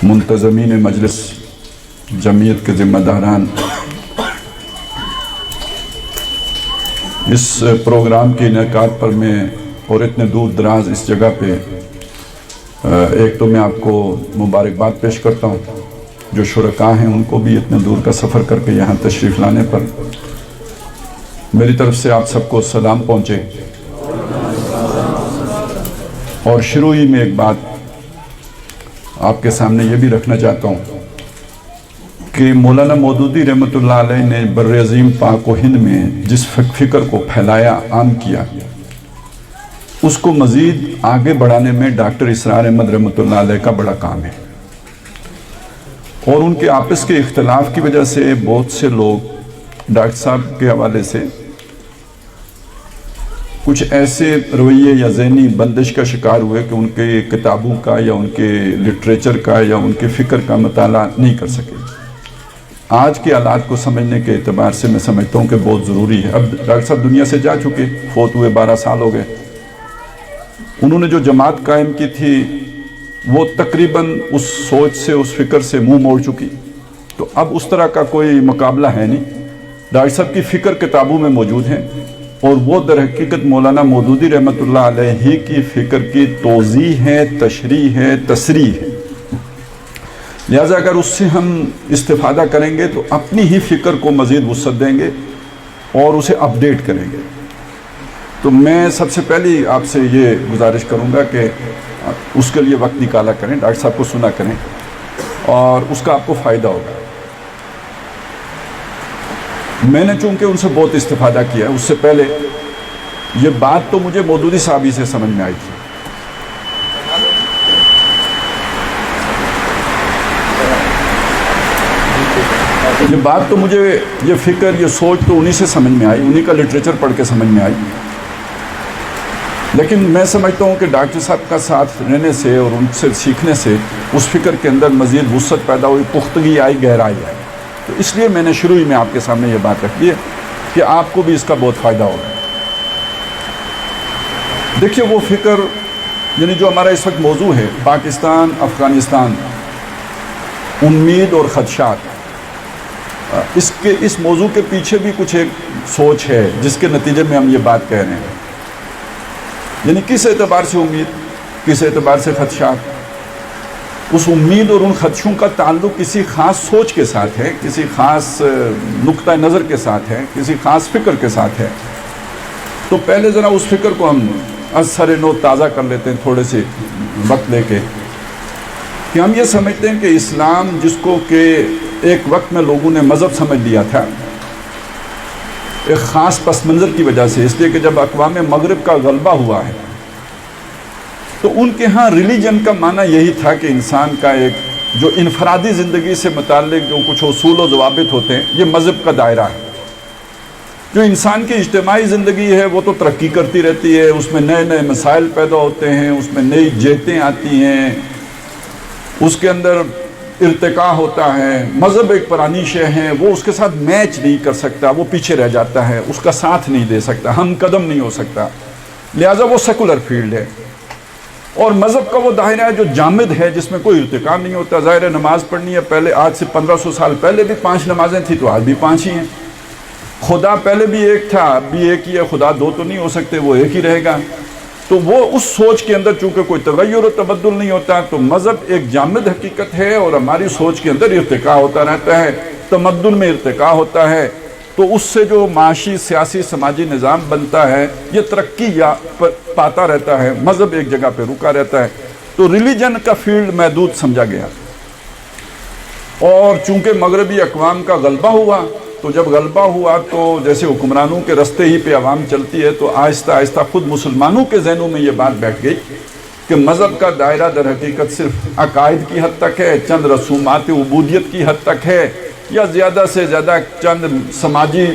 منتظمین مجلس جمعیت کے ذمہ داران، اس پروگرام کے انعقاد پر میں اور اتنے دور دراز اس جگہ پہ ایک تو میں آپ کو مبارکباد پیش کرتا ہوں، جو شرکاء ہیں ان کو بھی اتنے دور کا سفر کر کے یہاں تشریف لانے پر میری طرف سے آپ سب کو سلام پہنچے۔ اور شروع ہی میں ایک بات آپ کے سامنے یہ بھی رکھنا چاہتا ہوں کہ مولانا مودودی رحمۃ اللہ علیہ نے بر عظیم پاک و ہند میں جس فکر کو پھیلایا، عام کیا، اس کو مزید آگے بڑھانے میں ڈاکٹر اسرار احمد رحمۃ اللہ علیہ کا بڑا کام ہے۔ اور ان کے آپس کے اختلاف کی وجہ سے بہت سے لوگ ڈاکٹر صاحب کے حوالے سے کچھ ایسے رویے یا ذہنی بندش کا شکار ہوئے کہ ان کے کتابوں کا یا ان کے لٹریچر کا یا ان کے فکر کا مطالعہ نہیں کر سکے۔ آج کے حالات کو سمجھنے کے اعتبار سے میں سمجھتا ہوں کہ بہت ضروری ہے۔ اب ڈاکٹر صاحب دنیا سے جا چکے، فوت ہوئے 12 سال ہو گئے۔ انہوں نے جو جماعت قائم کی تھی وہ تقریباً اس سوچ سے، اس فکر سے منہ موڑ چکی، تو اب اس طرح کا کوئی مقابلہ ہے نہیں۔ ڈاکٹر صاحب کی فکر کتابوں میں موجود ہیں، اور وہ در حقیقت مولانا مودودی رحمۃ اللہ علیہ ہی کی فکر کی توضیح ہے، تشریح ہے، تصریح ہے۔ لہٰذا اگر اس سے ہم استفادہ کریں گے تو اپنی ہی فکر کو مزید وسعت دیں گے اور اسے اپڈیٹ کریں گے۔ تو میں سب سے پہلی آپ سے یہ گزارش کروں گا کہ اس کے لیے وقت نکالا کریں، ڈاکٹر صاحب کو سنا کریں، اور اس کا آپ کو فائدہ ہوگا۔ میں نے چونکہ ان سے بہت استفادہ کیا ہے، اس سے پہلے یہ بات تو مجھے مودودی صاحب ہی سے سمجھ میں آئی تھی۔ یہ بات تو مجھے، یہ فکر، یہ سوچ تو انہی سے سمجھ میں آئی، انہی کا لٹریچر پڑھ کے سمجھ میں آئی۔ لیکن میں سمجھتا ہوں کہ ڈاکٹر صاحب کا ساتھ رہنے سے اور ان سے سیکھنے سے اس فکر کے اندر مزید وسعت پیدا ہوئی، پختگی آئی، گہرائی آئی۔ تو اس لیے میں نے شروع ہی میں آپ کے سامنے یہ بات رکھی ہے کہ آپ کو بھی اس کا بہت فائدہ ہوگا۔ دیکھیے وہ فکر، یعنی جو ہمارا اس وقت موضوع ہے، پاکستان افغانستان، امید اور خدشات، اس موضوع کے پیچھے بھی کچھ ایک سوچ ہے جس کے نتیجے میں ہم یہ بات کہہ رہے ہیں۔ یعنی کس اعتبار سے امید، کس اعتبار سے خدشات؟ اس امید اور ان خدشوں کا تعلق کسی خاص سوچ کے ساتھ ہے، کسی خاص نقطہ نظر کے ساتھ ہے، کسی خاص فکر کے ساتھ ہے۔ تو پہلے ذرا اس فکر کو ہم از سر نو تازہ کر لیتے ہیں، تھوڑے سے وقت لے کے، کہ ہم یہ سمجھتے ہیں کہ اسلام، جس کو کہ ایک وقت میں لوگوں نے مذہب سمجھ لیا تھا، ایک خاص پس منظر کی وجہ سے، اس لیے کہ جب اقوام مغرب کا غلبہ ہوا ہے تو ان کے ہاں ریلیجن کا معنی یہی تھا کہ انسان کا ایک جو انفرادی زندگی سے متعلق جو کچھ اصول و ضوابط ہوتے ہیں، یہ مذہب کا دائرہ ہے۔ جو انسان کی اجتماعی زندگی ہے وہ تو ترقی کرتی رہتی ہے، اس میں نئے نئے مسائل پیدا ہوتے ہیں، اس میں نئی جہتیں آتی ہیں، اس کے اندر ارتقاء ہوتا ہے۔ مذہب ایک پرانی شے ہے، وہ اس کے ساتھ میچ نہیں کر سکتا، وہ پیچھے رہ جاتا ہے، اس کا ساتھ نہیں دے سکتا، ہم قدم نہیں ہو سکتا، لہٰذا وہ سیکولر فیلڈ ہے۔ اور مذہب کا وہ دائرہ ہے جو جامد ہے، جس میں کوئی ارتقاء نہیں ہوتا۔ ظاہر نماز پڑھنی ہے، پہلے آج سے 1500 سال پہلے بھی 5 نمازیں تھیں تو آج بھی 5 ہی ہیں۔ خدا پہلے بھی ایک تھا، اب بھی ایک ہی ہے، خدا 2 تو نہیں ہو سکتے، وہ ایک ہی رہے گا۔ تو وہ اس سوچ کے اندر چونکہ کوئی تغیر و تبدل نہیں ہوتا، تو مذہب ایک جامد حقیقت ہے اور ہماری سوچ کے اندر ارتقاء ہوتا رہتا ہے، تمدن میں ارتقاء ہوتا ہے۔ تو اس سے جو معاشی، سیاسی، سماجی نظام بنتا ہے یہ ترقی یا پاتا رہتا ہے، مذہب ایک جگہ پہ رکا رہتا ہے۔ تو ریلیجن کا فیلڈ محدود سمجھا گیا، اور چونکہ مغربی اقوام کا غلبہ ہوا، تو جب غلبہ ہوا تو جیسے حکمرانوں کے رستے ہی پہ عوام چلتی ہے، تو آہستہ آہستہ خود مسلمانوں کے ذہنوں میں یہ بات بیٹھ گئی کہ مذہب کا دائرہ در حقیقت صرف عقائد کی حد تک ہے، چند رسومات عبودیت کی حد تک ہے، یا زیادہ سے زیادہ چند سماجی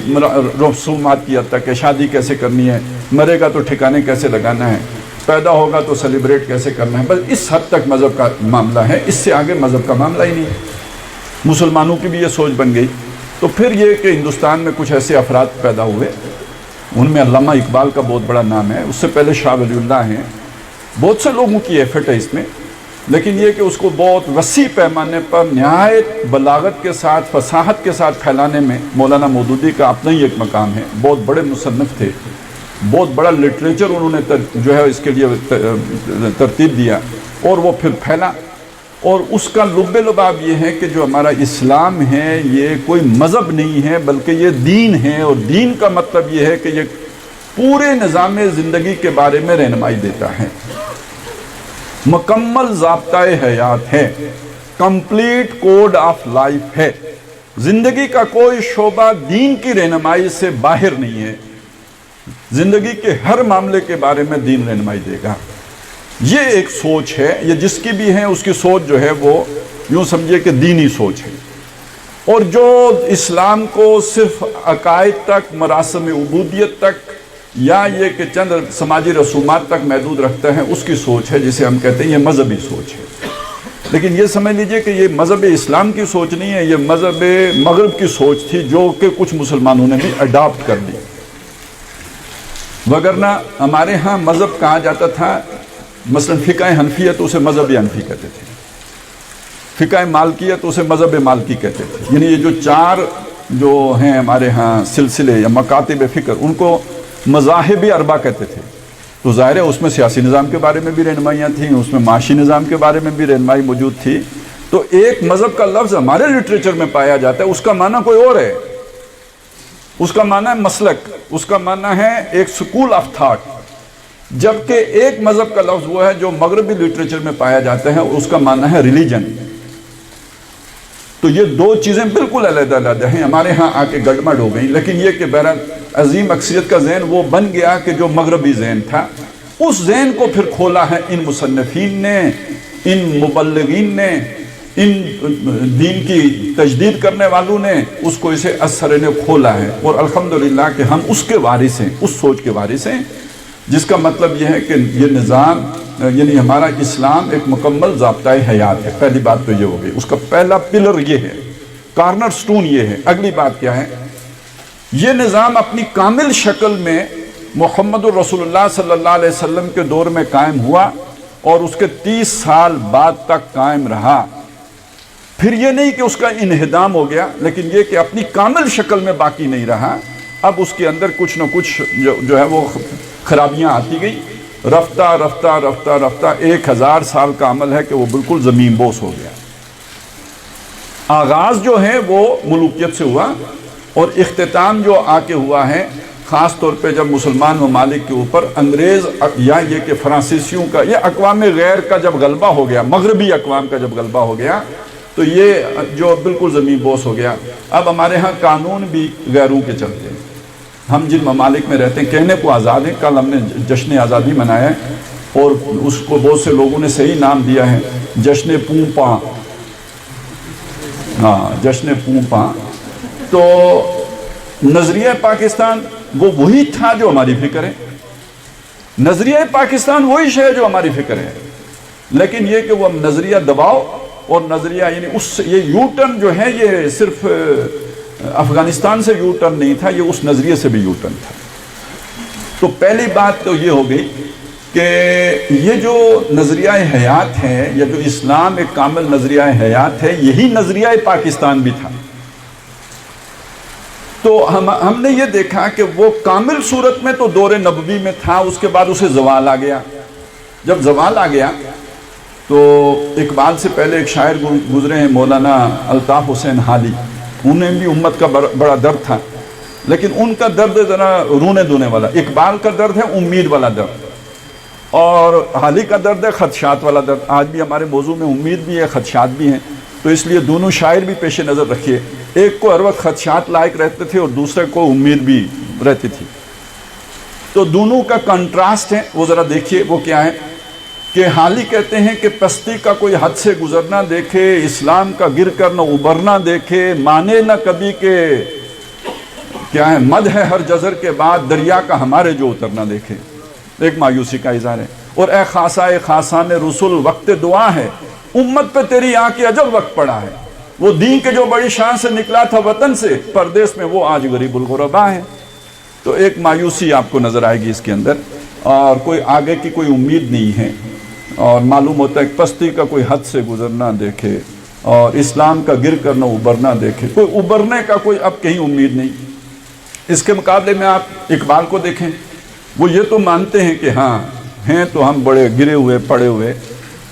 رسومات کی حد تک ہے۔ شادی کیسے کرنی ہے، مرے گا تو ٹھکانے کیسے لگانا ہے، پیدا ہوگا تو سیلیبریٹ کیسے کرنا ہے، بس اس حد تک مذہب کا معاملہ ہے، اس سے آگے مذہب کا معاملہ ہی نہیں۔ مسلمانوں کی بھی یہ سوچ بن گئی۔ تو پھر یہ کہ ہندوستان میں کچھ ایسے افراد پیدا ہوئے، ان میں علامہ اقبال کا بہت بڑا نام ہے، اس سے پہلے شاہ ولی اللہ ہیں، بہت سے لوگوں کی ایفرٹ ہے اس میں لیکن یہ کہ اس کو بہت وسیع پیمانے پر نہایت بلاغت کے ساتھ فصاحت کے ساتھ پھیلانے میں مولانا مودودی کا اپنا ہی ایک مقام ہے. بہت بڑے مصنف تھے, بہت بڑا لٹریچر انہوں نے جو ہے اس کے لیے ترتیب دیا اور وہ پھر پھیلا. اور اس کا لب لباب یہ ہے کہ جو ہمارا اسلام ہے یہ کوئی مذہب نہیں ہے بلکہ یہ دین ہے, اور دین کا مطلب یہ ہے کہ یہ پورے نظام زندگی کے بارے میں رہنمائی دیتا ہے, مکمل ضابطۂ حیات ہے, کمپلیٹ کوڈ آف لائف ہے. زندگی کا کوئی شعبہ دین کی رہنمائی سے باہر نہیں ہے. زندگی کے ہر معاملے کے بارے میں دین رہنمائی دے گا. یہ ایک سوچ ہے, یہ جس کی بھی ہے اس کی سوچ جو ہے وہ یوں سمجھے کہ دینی سوچ ہے. اور جو اسلام کو صرف عقائد تک, مراسم عبودیت تک یا یہ کہ چند سماجی رسومات تک محدود رکھتا ہے, اس کی سوچ ہے جسے ہم کہتے ہیں یہ مذہبی سوچ ہے. لیکن یہ سمجھ لیجئے کہ یہ مذہب اسلام کی سوچ نہیں ہے, یہ مذہب مغرب کی سوچ تھی جو کہ کچھ مسلمانوں نے بھی اڈاپٹ کر لی. وگرنہ ہمارے ہاں مذہب کہا جاتا تھا, مثلا فقہ حنفیہ تو اسے مذہب حنفی کہتے تھے, فقہ مالکیہ تو اسے مذہب مالکی کہتے تھے. یعنی یہ جو چار جو ہیں ہمارے ہاں سلسلے یا مکاتب فکر, ان کو مذاہب اربع کہتے تھے. تو ظاہر ہے اس میں سیاسی نظام کے بارے میں بھی رہنمائیاں تھیں, اس میں معاشی نظام کے بارے میں بھی رہنمائی موجود تھی. تو ایک مذہب کا لفظ ہمارے لٹریچر میں پایا جاتا ہے, اس کا معنی کوئی اور ہے, اس کا معنی ہے مسلک, اس کا معنی ہے ایک سکول آف تھاٹ. جبکہ ایک مذہب کا لفظ وہ ہے جو مغربی لٹریچر میں پایا جاتا ہے, اس کا معنی ہے ریلیجن. تو یہ دو چیزیں بالکل علیحدہ علیحدہ ہیں, ہمارے ہاں آ کے گڑمڑ ہو گئی. لیکن یہ کہ بہرحال عظیم اکثریت کا ذہن وہ بن گیا کہ جو مغربی ذہن تھا, اس ذہن کو پھر کھولا ہے ان مصنفین نے, ان مبلغین نے, ان دین کی تجدید کرنے والوں نے, اس کو اسے اثر نے کھولا ہے. اور الحمدللہ کہ ہم اس کے وارث ہیں, اس سوچ کے وارث ہیں, جس کا مطلب یہ ہے کہ یہ نظام یعنی ہمارا اسلام ایک مکمل ضابطۂ حیات ہے. پہلی بات تو یہ ہو گئی, اس کا پہلا پلر یہ ہے, کارنر سٹون یہ ہے. اگلی بات کیا ہے, یہ نظام اپنی کامل شکل میں محمد الرسول اللہ صلی اللہ علیہ وسلم کے دور میں قائم ہوا اور اس کے 30 سال بعد تک قائم رہا. پھر یہ نہیں کہ اس کا انہدام ہو گیا, لیکن یہ کہ اپنی کامل شکل میں باقی نہیں رہا. اب اس کے اندر کچھ نہ کچھ جو ہے وہ خرابیاں آتی گئی. رفتہ رفتہ رفتہ رفتہ 1000 سال کا عمل ہے کہ وہ بالکل زمین بوس ہو گیا. آغاز جو ہے وہ ملوکیت سے ہوا, اور اختتام جو آ کے ہوا ہے خاص طور پہ جب مسلمان ممالک کے اوپر انگریز یا یہ کہ فرانسیسیوں کا, یہ اقوام غیر کا جب غلبہ ہو گیا, مغربی اقوام کا جب غلبہ ہو گیا, تو یہ جو بالکل زمین بوس ہو گیا. اب ہمارے ہاں قانون بھی غیروں کے چلتے ہیں. ہم جن ممالک میں رہتے ہیں کہنے کو آزاد ہیں. کل ہم نے جشن آزادی منایا ہے اور اس کو بہت سے لوگوں نے صحیح نام دیا ہے, جشن پونپاں. ہاں, جشن پونپاں. تو نظریہ پاکستان وہ وہی تھا جو ہماری فکر ہے, نظریہ پاکستان وہی شے جو ہماری فکر ہے. لیکن یہ کہ وہ نظریہ دباؤ اور نظریہ یعنی اس یہ یو ٹرن جو ہے یہ صرف افغانستان سے یو ٹرن نہیں تھا, یہ اس نظریے سے بھی یو ٹرن تھا. تو پہلی بات تو یہ ہو گئی کہ یہ جو نظریہ حیات ہے, یا جو اسلام ایک کامل نظریہ حیات ہے, یہی نظریہ پاکستان بھی تھا. تو ہم نے یہ دیکھا کہ وہ کامل صورت میں تو دور نبوی میں تھا, اس کے بعد اسے زوال آ گیا. جب زوال آ گیا تو اقبال سے پہلے ایک شاعر گزرے ہیں مولانا الطاف حسین حالی, انہیں بھی امت کا بڑا درد تھا, لیکن ان کا درد ذرا رونے دونے والا. اقبال کا درد ہے امید والا درد, اور حالی کا درد ہے خدشات والا درد. آج بھی ہمارے موضوع میں امید بھی ہے, خدشات بھی ہیں, تو اس لیے دونوں شاعر بھی پیش نظر رکھیے. ایک کو ہر وقت خدشات لائق رہتے تھے اور دوسرے کو امید بھی رہتی تھی. تو دونوں کا کنٹراسٹ ہے, وہ ذرا دیکھیے. وہ کیا ہے کہ حالی کہتے ہیں کہ پستی کا کوئی حد سے گزرنا دیکھے, اسلام کا گر کر نہ ابھرنا دیکھے, مانے نہ کبھی کہ کیا ہے مد ہے ہر جزر کے بعد دریا کا ہمارے جو اترنا دیکھے. ایک مایوسی کا اظہار ہے. اور اے خاصائے خاصان رسول وقت دعا ہے, امت پہ تیری آنکھ کی عجب وقت پڑا ہے. وہ دین کے جو بڑی شان سے نکلا تھا وطن سے, پردیس میں وہ آج غریب الغربا ہے. تو ایک مایوسی آپ کو نظر آئے گی اس کے اندر, اور کوئی آگے کی کوئی امید نہیں ہے. اور معلوم ہوتا ہے کہ پستی کا کوئی حد سے گزرنا دیکھے اور اسلام کا گر کر نہ ابھرنا دیکھے، کوئی ابھرنے کا کوئی اب کہیں امید نہیں۔ اس کے مقابلے میں آپ اقبال کو دیکھیں، وہ یہ تو مانتے ہیں کہ ہاں ہیں تو ہم بڑے گرے ہوئے پڑے ہوئے،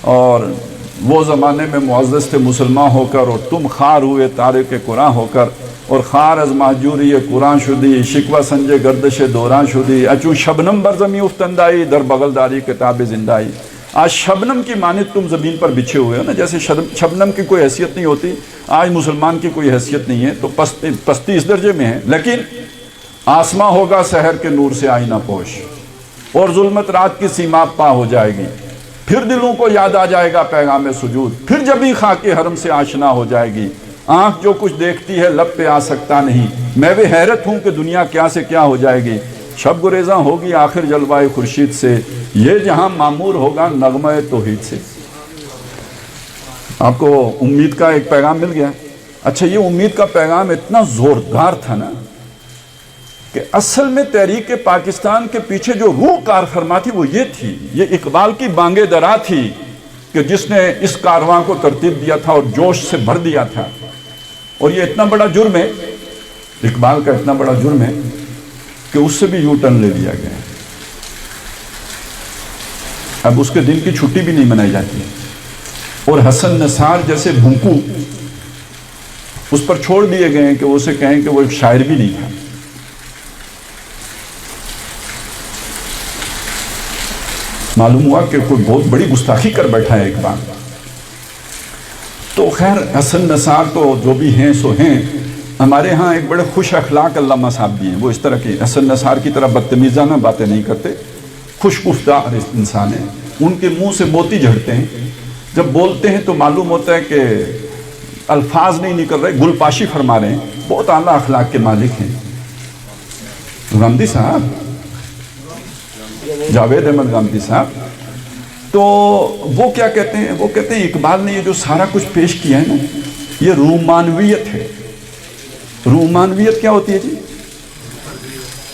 اور وہ زمانے میں معزز تھے مسلمان ہو کر، اور تم خار ہوئے تارک قرآن ہو کر، اور خار از مہجوری قرآن شدی، شکوہ سنجے گردش دوران شدی، اچوں شبنم بر زمین افتندائی، در بغلداری کتاب زندائی۔ آج شبنم کی مانند تم زمین پر بچھے ہوئے ہو نا، جیسے شبنم کی کوئی حیثیت نہیں ہوتی، آج مسلمان کی کوئی حیثیت نہیں ہے، تو پستی اس درجے میں ہے۔ لیکن آسماں ہوگا سحر کے نور سے آئینہ پوش، اور ظلمت رات کی سیما پا ہو جائے گی، پھر دلوں کو یاد آ جائے گا پیغام سجود، پھر جب ہی خاک حرم سے آشنا ہو جائے گی۔ آنکھ جو کچھ دیکھتی ہے لب پہ آ سکتا نہیں، میں بھی حیرت ہوں کہ دنیا کیا سے کیا ہو جائے گی۔ شب گریزاں ہوگی آخر جلوائے خورشید سے، یہ جہاں معمور ہوگا نغمہ توحید سے۔ آپ کو امید کا ایک پیغام مل گیا۔ اچھا، یہ امید کا پیغام اتنا زوردار تھا نا کہ اصل میں تحریک پاکستان کے پیچھے جو روح کار فرما تھی وہ یہ تھی، یہ اقبال کی بانگ درا تھی کہ جس نے اس کارواں کو ترتیب دیا تھا اور جوش سے بھر دیا تھا۔ اور یہ اتنا بڑا جرم ہے، اقبال کا اتنا بڑا جرم ہے کہ اس سے بھی یو ٹرن لے لیا گیا۔ اب اس کے دن کی چھٹی بھی نہیں منائی جاتی، اور حسن نثار جیسے بھونکو اس پر چھوڑ دیے گئے ہیں کہ وہ اسے کہیں کہ وہ ایک شاعر بھی نہیں تھا۔ معلوم ہوا کہ کوئی بہت بڑی گستاخی کر بیٹھا ہے اقبال۔ تو خیر حسن نثار تو جو بھی ہیں سو ہیں، ہمارے ہاں ایک بڑے خوش اخلاق علامہ صاحب بھی ہیں، وہ اس طرح کی حسن نثار کی طرح بدتمیزانہ باتیں نہیں کرتے، خوش گفتار انسان ہیں، ان کے منہ سے موتی جھڑتے ہیں، جب بولتے ہیں تو معلوم ہوتا ہے کہ الفاظ نہیں نکل رہے، گل پاشی فرما رہے ہیں، بہت اعلیٰ اخلاق کے مالک ہیں۔ غامدی صاحب، جاوید احمد غامدی صاحب، تو وہ کیا کہتے ہیں؟ وہ کہتے ہیں اقبال نے یہ جو سارا کچھ پیش کیا ہے نا، یہ رومانویت ہے۔ رومانویت کیا ہوتی ہے جی؟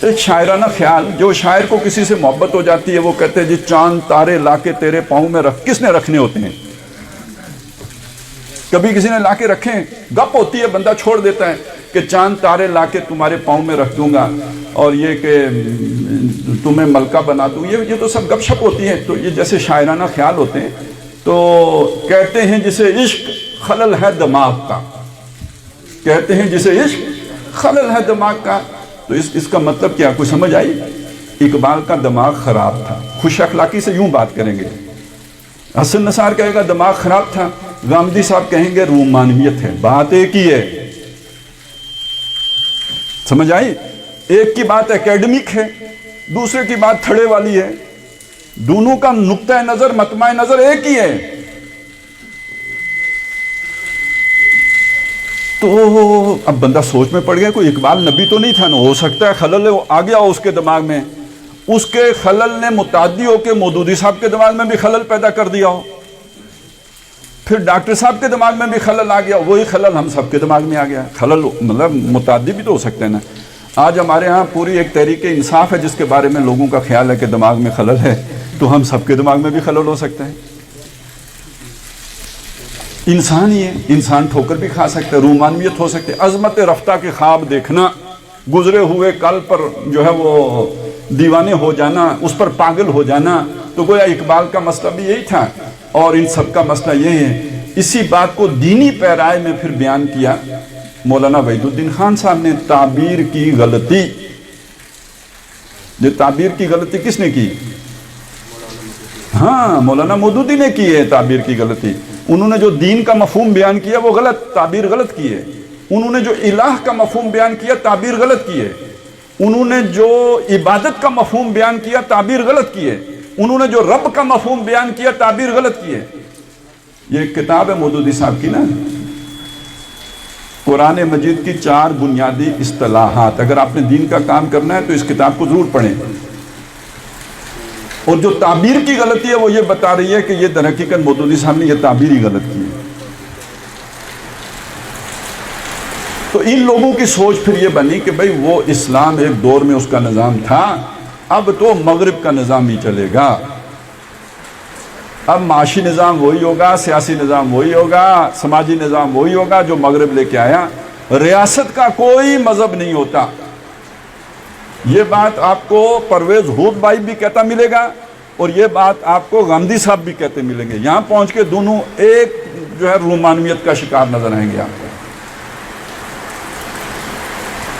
ایک شاعرانہ خیال، جو شاعر کو کسی سے محبت ہو جاتی ہے وہ کہتے ہیں جی چاند تارے لا کے تیرے پاؤں میں رکھ، کس نے رکھنے ہوتے ہیں؟ کبھی کسی نے لا کے رکھے ہیں؟ گپ ہوتی ہے، بندہ چھوڑ دیتا ہے کہ چاند تارے لا کے تمہارے پاؤں میں رکھ دوں گا، اور یہ کہ تمہیں ملکہ بنا دوں، یہ تو سب گپ شپ ہوتی ہے۔ تو یہ جیسے شاعرانہ خیال ہوتے ہیں، تو کہتے ہیں جسے عشق خلل ہے دماغ کا، کہتے ہیں جسے عشق خلل ہے دماغ کا، تو اس کا مطلب کیا؟ کوئی سمجھ آئی؟ اقبال کا دماغ خراب تھا۔ خوش اخلاقی سے یوں بات کریں گے، حسن نثار کہے گا دماغ خراب تھا، غامدی صاحب کہیں گے رومانویت ہے۔ بات ایک ہی ہے، سمجھ آئی؟ ایک کی بات اکیڈمک ہے، دوسرے کی بات تھڑے والی ہے، دونوں کا نقطہ نظر مطمع نظر ایک ہی ہے۔ تو اب بندہ سوچ میں پڑ گیا، کوئی اقبال نبی تو نہیں تھا نا، ہو سکتا ہے خلل آ گیا ہو اس کے دماغ میں، اس کے خلل نے متعدی ہو کے مودودی صاحب کے دماغ میں بھی خلل پیدا کر دیا ہو، پھر ڈاکٹر صاحب کے دماغ میں بھی خلل آ گیا، وہی خلل ہم سب کے دماغ میں آ گیا۔ خلل مطلب متعدی بھی تو ہو سکتے ہیں نا۔ آج ہمارے ہاں پوری ایک تحریک انصاف ہے جس کے بارے میں لوگوں کا خیال ہے کہ دماغ میں خلل ہے، تو ہم سب کے دماغ میں بھی خلل ہو سکتا ہے۔ انسان ہی ہے، انسان ٹھوکر بھی کھا سکتا ہے، رومانویت ہو سکتے، عظمت رفتہ کے خواب دیکھنا، گزرے ہوئے کل پر جو ہے وہ دیوانے ہو جانا، اس پر پاگل ہو جانا۔ تو گویا اقبال کا مسئلہ بھی یہی تھا، اور ان سب کا مسئلہ یہی ہے۔ اسی بات کو دینی پیرائے میں پھر بیان کیا مولانا وحید الدین خان صاحب نے، تعبیر کی غلطی۔ یہ تعبیر کی غلطی کس نے کی؟ ہاں، مولانا مودودی نے کی ہے تعبیر کی غلطی۔ انہوں نے جو دین کا مفہوم بیان کیا وہ غلط، تعبیر غلط کی ہے۔ انہوں نے جو الہ کا مفہوم بیان کیا تعبیر غلط کی ہے۔ انہوں نے جو عبادت کا مفہوم بیان کیا تعبیر غلط کی ہے۔ انہوں نے جو رب کا مفہوم بیان کیا تعبیر غلط کی ہے۔ یہ ایک کتاب ہے مودودی صاحب کی نا، قرآن مجید کی 4 بنیادی اصطلاحات۔ اگر آپ نے دین کا کام کرنا ہے تو اس کتاب کو ضرور پڑھیں۔ اور جو تعبیر کی غلطی ہے وہ یہ بتا رہی ہے کہ یہ در حقیقت مودودی صاحب نے یہ تعبیر ہی غلط کی ہے۔ تو ان لوگوں کی سوچ پھر یہ بنی کہ بھئی وہ اسلام ایک دور میں اس کا نظام تھا، اب تو مغرب کا نظام ہی چلے گا۔ اب معاشی نظام وہی ہوگا، سیاسی نظام وہی ہوگا، سماجی نظام وہی ہوگا جو مغرب لے کے آیا. ریاست کا کوئی مذہب نہیں ہوتا. یہ بات آپ کو پرویز ہود بھائی بھی کہتا ملے گا اور یہ بات آپ کو گاندھی صاحب بھی کہتے ملیں گے. یہاں پہنچ کے دونوں ایک جو ہے رومانویت کا شکار نظر آئیں گے آپ کو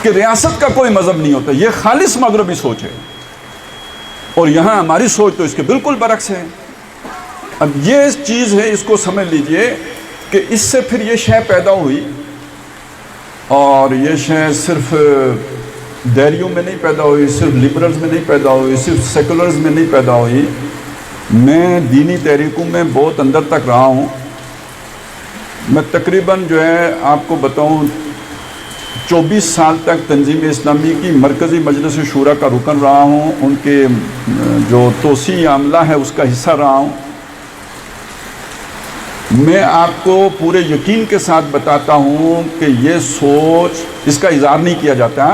کہ ریاست کا کوئی مذہب نہیں ہوتا. یہ خالص مغربی سوچ ہے اور یہاں ہماری سوچ تو اس کے بالکل برعکس ہے. اب یہ چیز ہے، اس کو سمجھ لیجئے کہ اس سے پھر یہ شے پیدا ہوئی اور یہ شے صرف دیریوں میں نہیں پیدا ہوئی، صرف لبرلز میں نہیں پیدا ہوئی، صرف سیکولرز میں نہیں پیدا ہوئی. میں دینی تحریکوں میں بہت اندر تک رہا ہوں. میں تقریباً جو ہے آپ کو بتاؤں 24 سال تک تنظیم اسلامی کی مرکزی مجلس شورا کا رکن رہا ہوں. ان کے جو توسیع عملہ ہے اس کا حصہ رہا ہوں. میں آپ کو پورے یقین کے ساتھ بتاتا ہوں کہ یہ سوچ، اس کا اظہار نہیں کیا جاتا،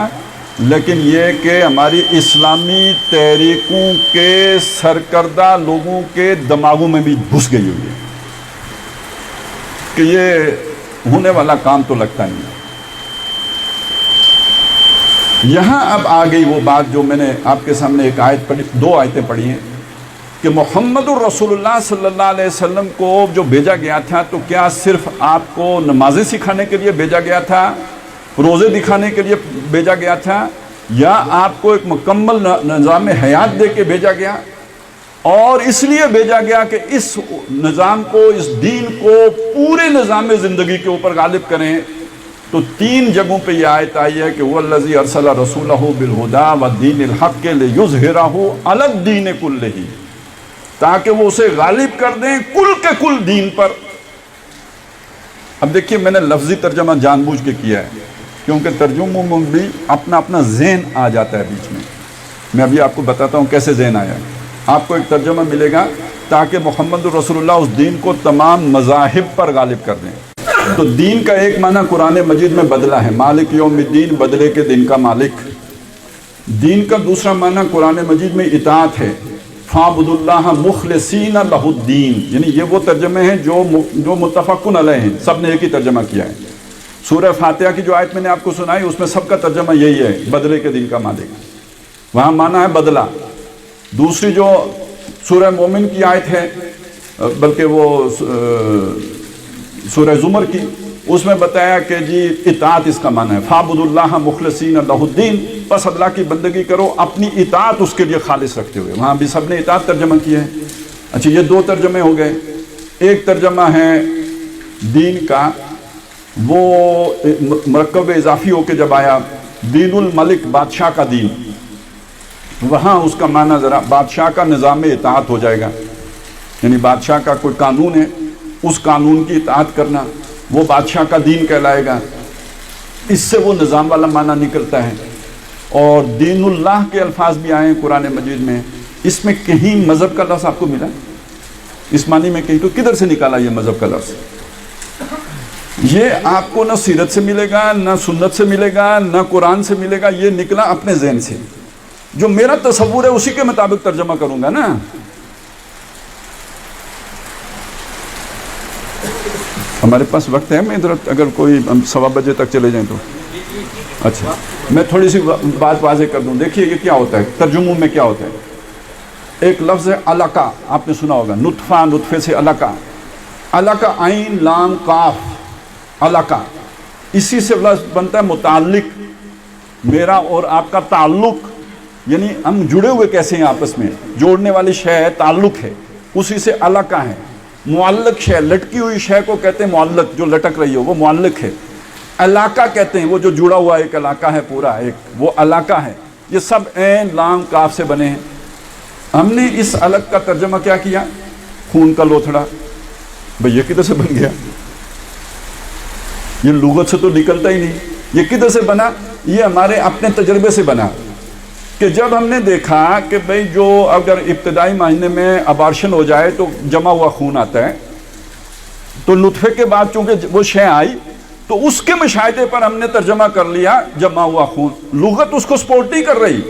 لیکن یہ کہ ہماری اسلامی تحریکوں کے سرکردہ لوگوں کے دماغوں میں بھی گھس گئی ہوئی ہے کہ یہ ہونے والا کام تو لگتا نہیں. یہاں اب آ گئی وہ بات جو میں نے آپ کے سامنے ایک آیت پڑھی، 2 آیتیں پڑھی ہیں کہ محمد الرسول اللہ صلی اللہ علیہ وسلم کو جو بھیجا گیا تھا تو کیا صرف آپ کو نمازیں سکھانے کے لیے بھیجا گیا تھا، روزے دکھانے کے لیے بھیجا گیا تھا، یا آپ کو ایک مکمل نظام حیات دے کے بھیجا گیا؟ اور اس لیے بھیجا گیا کہ اس نظام کو، اس دین کو پورے نظام زندگی کے اوپر غالب کریں. تو 3 جگہوں پہ یہ آیت آئی ہے کہ وَالَّذِي أَرْسَلَ رَسُولَهُ بِالْهُدَى وَالدِّينِ الْحَقِّ لِيُظْهِرَهُ عَلَى الدِّينِ كُلِّهِ، تاکہ وہ اسے غالب کر دیں کل کے کل دین پر. اب دیکھیے میں نے لفظی ترجمہ جان بوجھ کے کیا ہے کیونکہ ترجموں میں بھی اپنا ذہن آ جاتا ہے بیچ میں. میں ابھی آپ کو بتاتا ہوں کیسے ذہن آیا. آپ کو ایک ترجمہ ملے گا تاکہ محمد رسول اللہ اس دین کو تمام مذاہب پر غالب کر دیں. تو دین کا ایک معنی قرآن مجید میں بدلا ہے، مالک یوم الدین، بدلے کے دن کا مالک. دین کا دوسرا معنی قرآن مجید میں اطاعت ہے، فَاعْبُدُوا اللَّهَ مُخْلِصِينَ لَهُ الدِّينَ. یعنی یہ وہ ترجمے ہیں جو متفقن علیہ ہیں، سب نے ایک ہی ترجمہ کیا ہے. سورہ فاتحہ کی جو آیت میں نے آپ کو سنائی اس میں سب کا ترجمہ یہی ہے، بدلے کے دن کا مالک. وہاں معنی ہے بدلہ. دوسری جو سورہ مومن کی آیت ہے، بلکہ وہ سورہ زمر کی، اس میں بتایا کہ جی اطاعت اس کا معنی ہے، فَاعْبُدُوا اللَّهَ مُخْلِصِينَ لَهُ الدِّينَ، بس اللہ کی بندگی کرو اپنی اطاعت اس کے لیے خالص رکھتے ہوئے. وہاں بھی سب نے اطاعت ترجمہ کیا ہے. اچھا یہ 2 ترجمے ہو گئے. ایک ترجمہ ہے دین کا، وہ مرکب اضافی ہو کے جب آیا، دین الملک، بادشاہ کا دین. وہاں اس کا معنی ذرا بادشاہ کا نظام اطاعت ہو جائے گا، یعنی بادشاہ کا کوئی قانون ہے اس قانون کی اطاعت کرنا، وہ بادشاہ کا دین کہلائے گا. اس سے وہ نظام والا معنی نکلتا ہے. اور دین اللہ کے الفاظ بھی آئے ہیں قرآن مجید میں. اس میں کہیں مذہب کا لفظ آپ کو ملا اس معنی میں؟ کہیں تو کدھر سے نکالا یہ مذہب کا لفظ؟ یہ آپ کو نہ سیرت سے ملے گا، نہ سنت سے ملے گا، نہ قرآن سے ملے گا. یہ نکلا اپنے ذہن سے، جو میرا تصور ہے اسی کے مطابق ترجمہ کروں گا نا. ہمارے پاس وقت ہے، میں ادھر اگر کوئی 1:15 بجے تک چلے جائیں تو اچھا. میں تھوڑی سی بات واضح کر دوں. دیکھیے یہ کیا ہوتا ہے ترجموں میں، کیا ہوتا ہے. ایک لفظ ہے علقہ، آپ نے سنا ہوگا، نطفہ، نطفے سے علقہ. علقہ عین لام قاف، علقہ. اسی سے لفظ بنتا ہے متعلق، میرا اور آپ کا تعلق، یعنی ہم جڑے ہوئے کیسے ہیں آپس میں، جوڑنے والی شے ہے، تعلق ہے، اسی سے علقہ ہے. معلق شے، لٹکی ہوئی شے کو کہتے ہیں معلق، جو لٹک رہی ہو وہ معلق ہے. علاقہ کہتے ہیں وہ جو جڑا ہوا ایک علاقہ ہے پورا ایک، وہ علاقہ ہے. یہ سب عین لام کاف سے بنے ہیں. ہم نے اس علق کا ترجمہ کیا کیا؟ خون کا لوتھڑا. بھئی یہ کدھر سے بن گیا؟ یہ لغت سے تو نکلتا ہی نہیں. یہ کدھر سے بنا؟ یہ ہمارے اپنے تجربے سے بنا کہ جب ہم نے دیکھا کہ بھئی جو اگر ابتدائی مہینے میں ابارشن ہو جائے تو جمع ہوا خون آتا ہے، تو نطفے کے بعد چونکہ وہ شے آئی تو اس کے مشاہدے پر ہم نے ترجمہ کر لیا جمع ہوا خون. لغت اس کو سپورٹ نہیں کر رہی.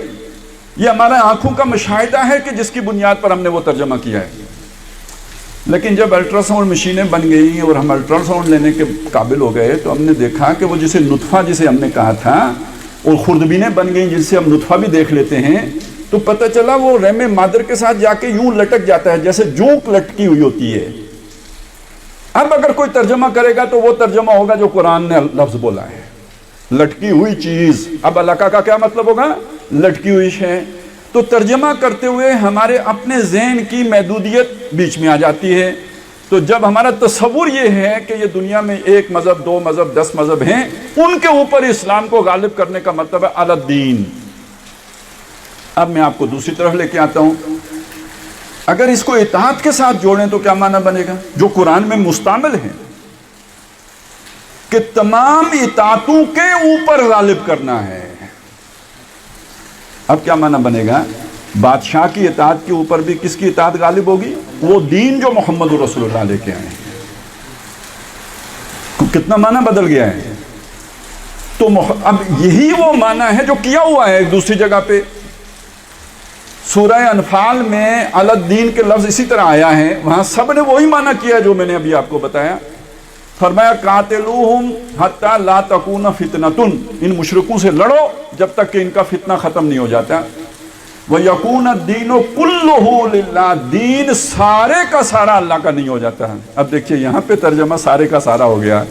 یہ ہمارے آنکھوں کا مشاہدہ ہے کہ جس کی بنیاد پر ہم نے وہ ترجمہ کیا ہے. لیکن جب الٹراساؤنڈ مشینیں بن گئی اور ہم الٹراساؤنڈ لینے کے قابل ہو گئے تو ہم نے دیکھا کہ وہ جسے نطفہ جسے ہم نے کہا تھا اور خوردبینیں بن گئیں جس سے ہم نطفہ بھی دیکھ لیتے ہیں، تو پتہ چلا وہ رحم مادر کے ساتھ جا کے یوں لٹک جاتا ہے جیسے جونک لٹکی ہوئی ہوتی ہے۔ اب اگر کوئی ترجمہ کرے گا تو وہ ترجمہ ہوگا جو قرآن نے لفظ بولا ہے، لٹکی ہوئی چیز۔ اب علاقہ کا کیا مطلب ہوگا؟ لٹکی ہوئی شے۔ تو ترجمہ کرتے ہوئے ہمارے اپنے ذہن کی محدودیت بیچ میں آ جاتی ہے۔ تو جب ہمارا تصور یہ ہے کہ یہ دنیا میں 1 مذہب 2 مذہب 10 مذہب ہیں، ان کے اوپر اسلام کو غالب کرنے کا مطلب ہے علی الدین۔ اب میں آپ کو دوسری طرف لے کے آتا ہوں، اگر اس کو اطاعت کے ساتھ جوڑیں تو کیا معنی بنے گا؟ جو قرآن میں مستعمل ہے کہ تمام اطاعتوں کے اوپر غالب کرنا ہے۔ اب کیا معنی بنے گا؟ بادشاہ کی اطاعت کے اوپر بھی کس کی اطاعت غالب ہوگی؟ وہ دین جو محمد رسول اللہ لے کے آئے ہیں۔ کتنا معنی بدل گیا ہے؟ تو اب یہی وہ معنی ہے جو کیا ہوا ہے ایک دوسری جگہ پہ۔ سورہ انفال میں علی الدین کے لفظ اسی طرح آیا ہے، وہاں سب نے وہی معنی کیا جو میں نے ابھی آپ کو بتایا۔ فرمایا قاتلوہم حتی لا تکون فتنۃ، ان مشرکوں سے لڑو جب تک کہ ان کا فتنہ ختم نہیں ہو جاتا۔ وَيَكُونَ الدِّينُ كُلُّهُ لِلَّهِ، دین سارے کا سارا اللہ کا نہیں ہو جاتا ہے۔ اب دیکھیے یہاں پہ ترجمہ سارے کا سارا ہو گیا،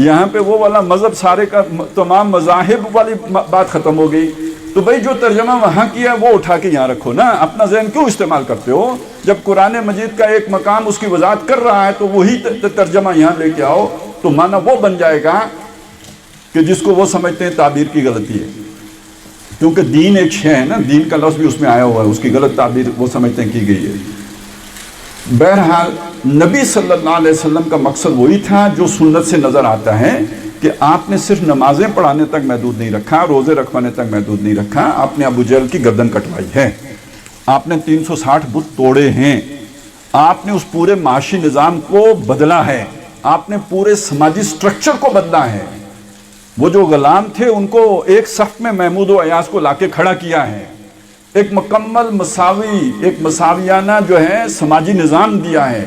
یہاں پہ وہ والا مذہب سارے کا، تمام مذاہب والی بات ختم ہو گئی۔ تو بھائی جو ترجمہ وہاں کیا وہ اٹھا کے یہاں رکھو نا، اپنا ذہن کیوں استعمال کرتے ہو؟ جب قرآن مجید کا ایک مقام اس کی وضاحت کر رہا ہے تو وہی ترجمہ یہاں لے کے آؤ، تو معنی وہ بن جائے گا کہ جس کو وہ سمجھتے ہیں تعبیر کی غلطی ہے، کیونکہ دین ایک شے ہے نا، دین کا لفظ بھی اس میں آیا ہوا ہے، اس کی غلط تعبیر وہ سمجھتے ہیں کی گئی ہے۔ بہرحال نبی صلی اللہ علیہ وسلم کا مقصد وہی تھا جو سنت سے نظر آتا ہے کہ آپ نے صرف نمازیں پڑھانے تک محدود نہیں رکھا، روزے رکھوانے تک محدود نہیں رکھا، آپ نے ابو جہل کی گردن کٹوائی ہے، آپ نے 360 بت توڑے ہیں، آپ نے اس پورے معاشی نظام کو بدلا ہے، آپ نے پورے سماجی سٹرکچر کو بدلا ہے۔ وہ جو غلام تھے ان کو ایک صف میں محمود و ایاز کو لا کے کھڑا کیا ہے، ایک مکمل مساوی، ایک مساویانہ جو ہے سماجی نظام دیا ہے،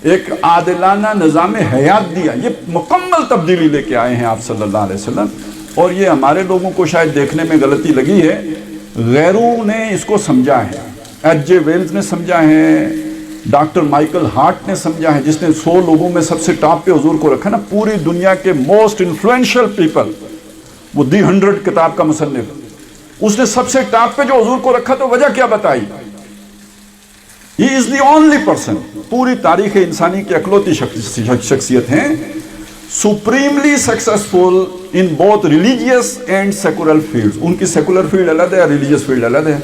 ایک عادلانہ نظام حیات دیا۔ یہ مکمل تبدیلی لے کے آئے ہیں آپ صلی اللہ علیہ وسلم، اور یہ ہمارے لوگوں کو شاید دیکھنے میں غلطی لگی ہے، غیروں نے اس کو سمجھا ہے، ایچ جے ویلز نے سمجھا ہے، ڈاکٹر مائیکل ہارٹ نے سمجھا ہے، جس نے 100 لوگوں میں سب سے ٹاپ پہ حضور کو رکھا نا، پوری دنیا کے موسٹ انفلوئنشل پیپل، وہ دی 100 کتاب کا مصنف، اس نے سب سے ٹاپ پہ جو حضور کو رکھا تو وجہ کیا بتائی؟ He is the only person، پوری تاریخ انسانی کی اکلوتی شخصیت ہیں، supremely successful in both religious and secular fields۔ ان کی سیکولر فیلڈ الگ ہے، ریلیجیس فیلڈ الگ ہے۔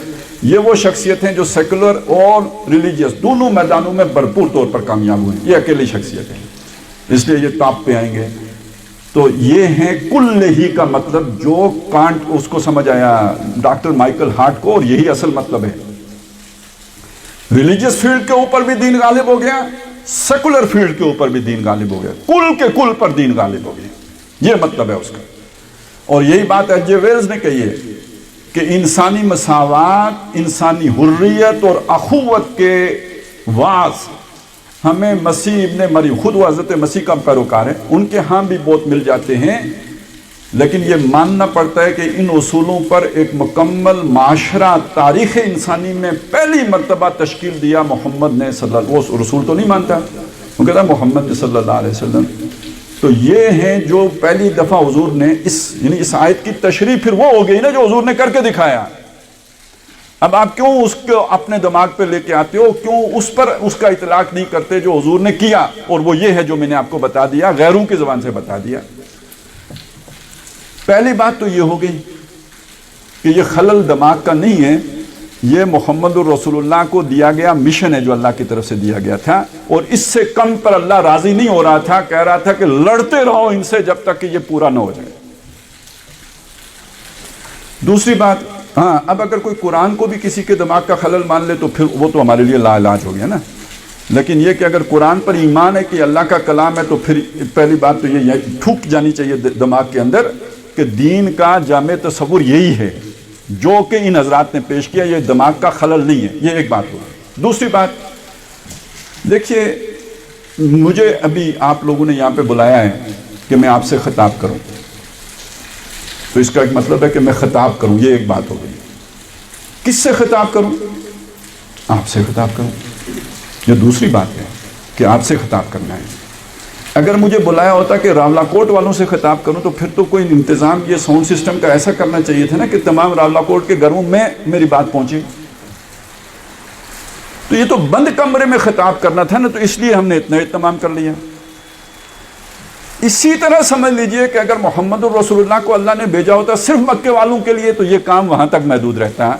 یہ وہ شخصیت ہیں جو سیکولر اور ریلیجیس دونوں میدانوں میں بھرپور طور پر کامیاب ہوئے ہیں، یہ اکیلی شخصیت ہے، اس لیے یہ ٹاپ پہ آئیں گے۔ تو یہ ہے کل ہی کا مطلب جو کانٹ اس کو سمجھ آیا ڈاکٹر مائیکل ہارٹ کو، اور یہی اصل مطلب ہے۔ ریلیجیس فیلڈ کے اوپر بھی دین غالب ہو گیا، سیکولر فیلڈ کے اوپر بھی دین غالب ہو گیا، کل کے کل پر دین غالب ہو گیا، یہ مطلب ہے اس کا۔ اور یہی بات ایچ جے ویلز نے کہی ہے کہ انسانی مساوات، انسانی حریت اور اخوت کے واعظ ہمیں مسیح ابن مریم، خود وہ حضرت مسیح کا پیروکار ہے، ان کے ہاں بھی بہت مل جاتے ہیں، لیکن یہ ماننا پڑتا ہے کہ ان اصولوں پر ایک مکمل معاشرہ تاریخ انسانی میں پہلی مرتبہ تشکیل دیا محمد نے صلی اللہ علیہ وسلم۔ وہ رسول تو نہیں مانتا، وہ کہتا ہے محمد نے صلی اللہ علیہ وسلم۔ تو یہ ہیں جو پہلی دفعہ حضور نے یعنی اس آیت کی تشریح پھر وہ ہو گئی نا جو حضور نے کر کے دکھایا۔ اب آپ کیوں اس کو اپنے دماغ پہ لے کے آتے ہو، کیوں اس پر اس کا اطلاق نہیں کرتے جو حضور نے کیا؟ اور وہ یہ ہے جو میں نے آپ کو بتا دیا، غیروں کی زبان سے بتا دیا۔ پہلی بات تو یہ ہو گئی کہ یہ خلل دماغ کا نہیں ہے، یہ محمد الرسول اللہ کو دیا گیا مشن ہے جو اللہ کی طرف سے دیا گیا تھا، اور اس سے کم پر اللہ راضی نہیں ہو رہا تھا، کہہ رہا تھا کہ لڑتے رہو ان سے جب تک کہ یہ پورا نہ ہو جائے۔ دوسری بات، ہاں اب اگر کوئی قرآن کو بھی کسی کے دماغ کا خلل مان لے تو پھر وہ تو ہمارے لیے لا علاج ہو گیا نا، لیکن یہ کہ اگر قرآن پر ایمان ہے کہ اللہ کا کلام ہے تو پھر پہلی بات تو یہ ٹھوک جانی چاہیے دماغ کے اندر کہ دین کا جامع تصور یہی ہے جو کہ ان حضرات نے پیش کیا، یہ دماغ کا خلل نہیں ہے، یہ ایک بات ہوگی۔ دوسری بات دیکھیے، مجھے ابھی آپ لوگوں نے یہاں پہ بلایا ہے کہ میں آپ سے خطاب کروں، تو اس کا ایک مطلب ہے کہ میں خطاب کروں، یہ ایک بات ہو گئی۔ کس سے خطاب کروں؟ آپ سے خطاب کروں، یہ دوسری بات ہے کہ آپ سے خطاب کرنا ہے۔ اگر مجھے بلایا ہوتا کہ راولہ کوٹ والوں سے خطاب کروں تو پھر تو کوئی انتظام یہ ساؤنڈ سسٹم کا ایسا کرنا چاہیے تھا نا کہ تمام راولہ کوٹ کے گھروں میں میری بات پہنچے۔ تو یہ تو بند کمرے میں خطاب کرنا تھا نا، تو اس لیے ہم نے اتنا اہتمام کر لیا۔ اسی طرح سمجھ لیجئے کہ اگر محمد الرسول اللہ کو اللہ نے بھیجا ہوتا صرف مکے والوں کے لیے تو یہ کام وہاں تک محدود رہتا۔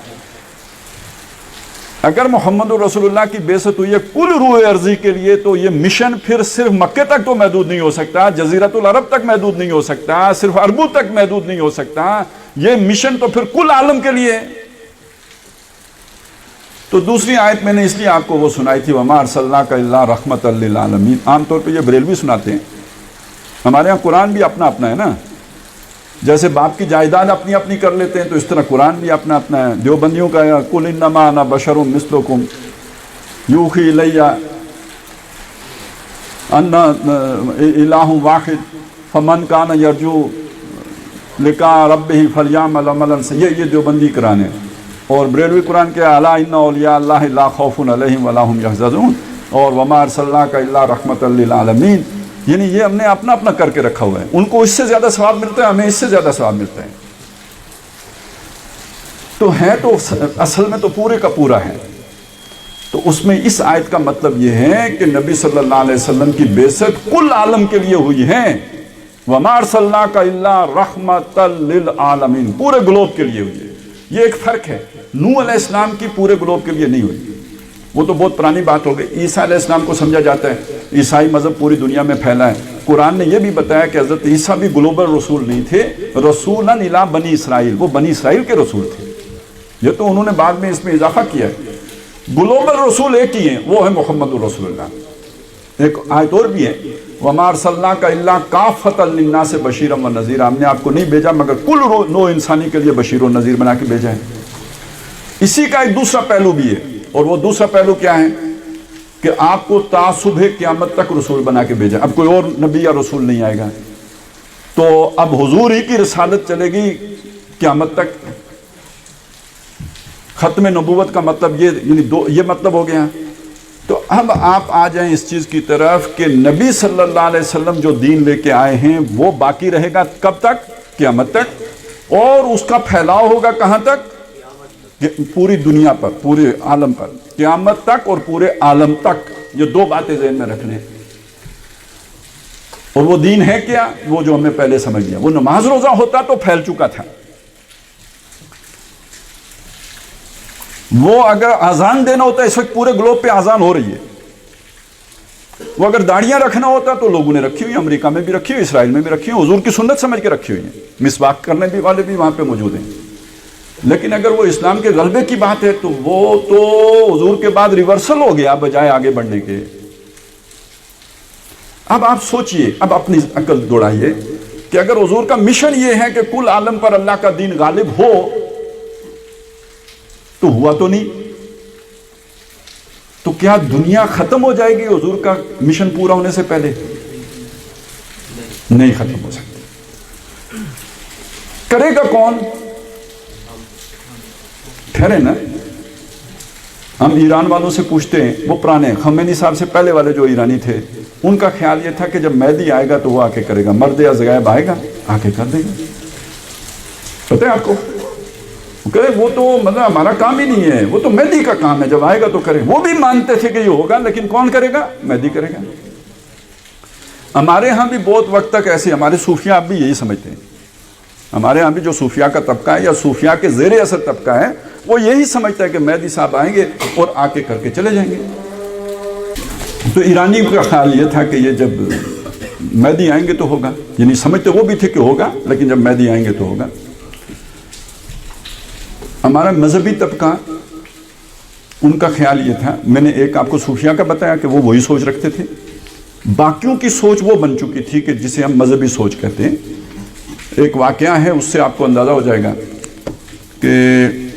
اگر محمد الرسول اللہ کی بعثت ہوئی ہے کل روح ارضی کے لیے تو یہ مشن پھر صرف مکے تک تو محدود نہیں ہو سکتا، جزیرۃ العرب تک محدود نہیں ہو سکتا، صرف عربوں تک محدود نہیں ہو سکتا، یہ مشن تو پھر کل عالم کے لیے۔ تو دوسری آیت میں نے اس لیے آپ کو وہ سنائی تھی، وَمَا أَرْسَلْنَاكَ إِلَّا رَحْمَةً لِّلْعَالَمِينَ۔ عام طور پہ یہ بریلوی سناتے ہیں، ہمارے ہاں قرآن بھی اپنا اپنا ہے نا، جیسے باپ کی جائیداد اپنی اپنی کر لیتے ہیں تو اس طرح قرآن بھی اپنا اپنا ہے۔ دیوبندیوں کا ہے قُلْ إِنَّمَا أَنَا بَشَرٌ مِثْلُكُمْ يُوحِي إِلَيَّ أَنَّ إِلَٰهٌ وَاحِدٌ فَمَنْ كَانَ يَرْجُو لِقَاءَ رَبِّهِ فَلْيَعْمَلْ عَمَلًا، یہ دیوبندی قرآن ہے۔ اور بریلوی قرآن کے اَلَا إِنَّ أَوْلِيَاءَ اللَّهِ لَا خَوْفٌ عَلَيْهِمْ وَلَا هُمْ يَحْزَنُونَ، اور وَمَا أَرْسَلْنَاكَ إِلَّا رَحْمَةً لِّلْعَالَمِينَ، یعنی یہ ہم نے اپنا اپنا کر کے رکھا ہوا ہے۔ ان کو اس سے زیادہ ثواب ملتا ہے، ہمیں اس سے زیادہ ثواب ملتا ہے۔ تو ہے تو اصل میں تو پورے کا پورا ہے۔ تو اس میں اس آیت کا مطلب یہ ہے کہ نبی صلی اللہ علیہ وسلم کی بعثت کل عالم کے لیے ہوئی ہے، وَمَا أَرْسَلْنَاكَ إِلَّا رَحْمَةً لِّلْعَالَمِينَ، پورے گلوب کے لیے ہوئی ہے۔ یہ ایک فرق ہے، نوح علیہ السلام کی پورے گلوب کے لیے نہیں ہوئی، وہ تو بہت پرانی بات ہو گئی۔ عیسیٰ علیہ السلام کو سمجھا جاتا ہے عیسائی مذہب پوری دنیا میں پھیلا ہے۔ قرآن نے یہ بھی بتایا کہ حضرت عیسیٰ بھی گلوبل رسول نہیں تھے، رسولاً الی بنی اسرائیل، وہ بنی اسرائیل کے رسول تھے۔ یہ تو انہوں نے بعد میں اس میں اضافہ کیا ہے۔ گلوبل رسول ایک ہی ہیں، وہ ہے محمد الرسول اللہ۔ ایک آیت اور بھی ہے، وَمَا أَرْسَلْنَاكَ إِلَّا كَافَّةً لِّلنَّاسِ بَشِيرًا وَنَذِيرًا، ہم نے آپ کو نہیں بھیجا مگر کل نوع انسانی کے لیے بشیر و نذیر بنا کے بھیجا ہے۔ اسی کا ایک دوسرا پہلو بھی ہے، اور وہ دوسرا پہلو کیا ہے کہ آپ کو تا صبح قیامت تک رسول بنا کے بھیجا۔ اب کوئی اور نبی یا رسول نہیں آئے گا، تو اب حضور ہی کی رسالت چلے گی قیامت تک۔ ختم نبوت کا مطلب یہ مطلب ہو گیا۔ تو اب آپ آ جائیں اس چیز کی طرف کہ نبی صلی اللہ علیہ وسلم جو دین لے کے آئے ہیں وہ باقی رہے گا کب تک؟ قیامت تک، اور اس کا پھیلاؤ ہوگا کہاں تک؟ پوری دنیا پر، پورے عالم پر، قیامت تک اور پورے عالم تک۔ یہ دو باتیں ذہن میں رکھنے ہیں۔ اور وہ دین ہے کیا؟ وہ جو ہمیں پہلے سمجھ لیا، وہ نماز روزہ ہوتا تو پھیل چکا تھا۔ وہ اگر اذان دینا ہوتا، اس وقت پورے گلوب پہ اذان ہو رہی ہے۔ وہ اگر داڑیاں رکھنا ہوتا تو لوگوں نے رکھی ہوئی، امریکہ میں بھی رکھی ہوئی، اسرائیل میں بھی رکھی ہوئی، حضور کی سنت سمجھ کے رکھی ہوئی ہیں، مسواک کرنے بھی والے بھی وہاں پہ موجود ہیں۔ لیکن اگر وہ اسلام کے غلبے کی بات ہے تو وہ تو حضور کے بعد ریورسل ہو گیا بجائے آگے بڑھنے کے۔ اب آپ سوچئے، اب اپنی عقل دوڑائیے کہ اگر حضور کا مشن یہ ہے کہ کل عالم پر اللہ کا دین غالب ہو تو ہوا تو نہیں، تو کیا دنیا ختم ہو جائے گی حضور کا مشن پورا ہونے سے پہلے؟ نہیں ختم ہو سکتی۔ کرے گا کون؟ ٹھہرے نا، ہم ایران والوں سے پوچھتے ہیں، وہ پرانے خمینی صاحب سے پہلے والے جو ایرانی تھے، ان کا خیال یہ تھا کہ جب مہدی آئے گا تو وہ آ کے کرے گا، مرد از غائب آئے گا آ کے کر دے گا۔ پتہ ہے آپ کو؟ کہے وہ تو مطلب ہمارا کام ہی نہیں ہے، وہ تو مہدی کا کام ہے، جب آئے گا تو کرے۔ وہ بھی مانتے تھے کہ یہ ہوگا، لیکن کون کرے گا؟ مہدی کرے گا۔ ہمارے ہاں بھی بہت وقت تک ایسے، ہمارے صوفیاء اب بھی یہی سمجھتے ہیں، ہمارے ہاں بھی جو صوفیاء کا طبقہ ہے یا صوفیاء کے زیر اثر طبقہ ہے وہ یہی سمجھتا ہے کہ مہدی صاحب آئیں گے اور آ کے کر کے چلے جائیں گے۔ تو ایرانی کا خیال یہ تھا کہ یہ جب مہدی آئیں گے تو ہوگا، یعنی سمجھتے وہ بھی تھے کہ ہوگا، لیکن جب مہدی آئیں گے تو ہوگا۔ ہمارا مذہبی طبقہ، ان کا خیال یہ تھا، میں نے ایک آپ کو صوفیاء کا بتایا کہ وہ وہی سوچ رکھتے تھے، باقیوں کی سوچ وہ بن چکی تھی کہ جسے ہم مذہبی سوچ کہتے ہیں۔ ایک واقعہ ہے، اس سے آپ کو اندازہ ہو جائے گا کہ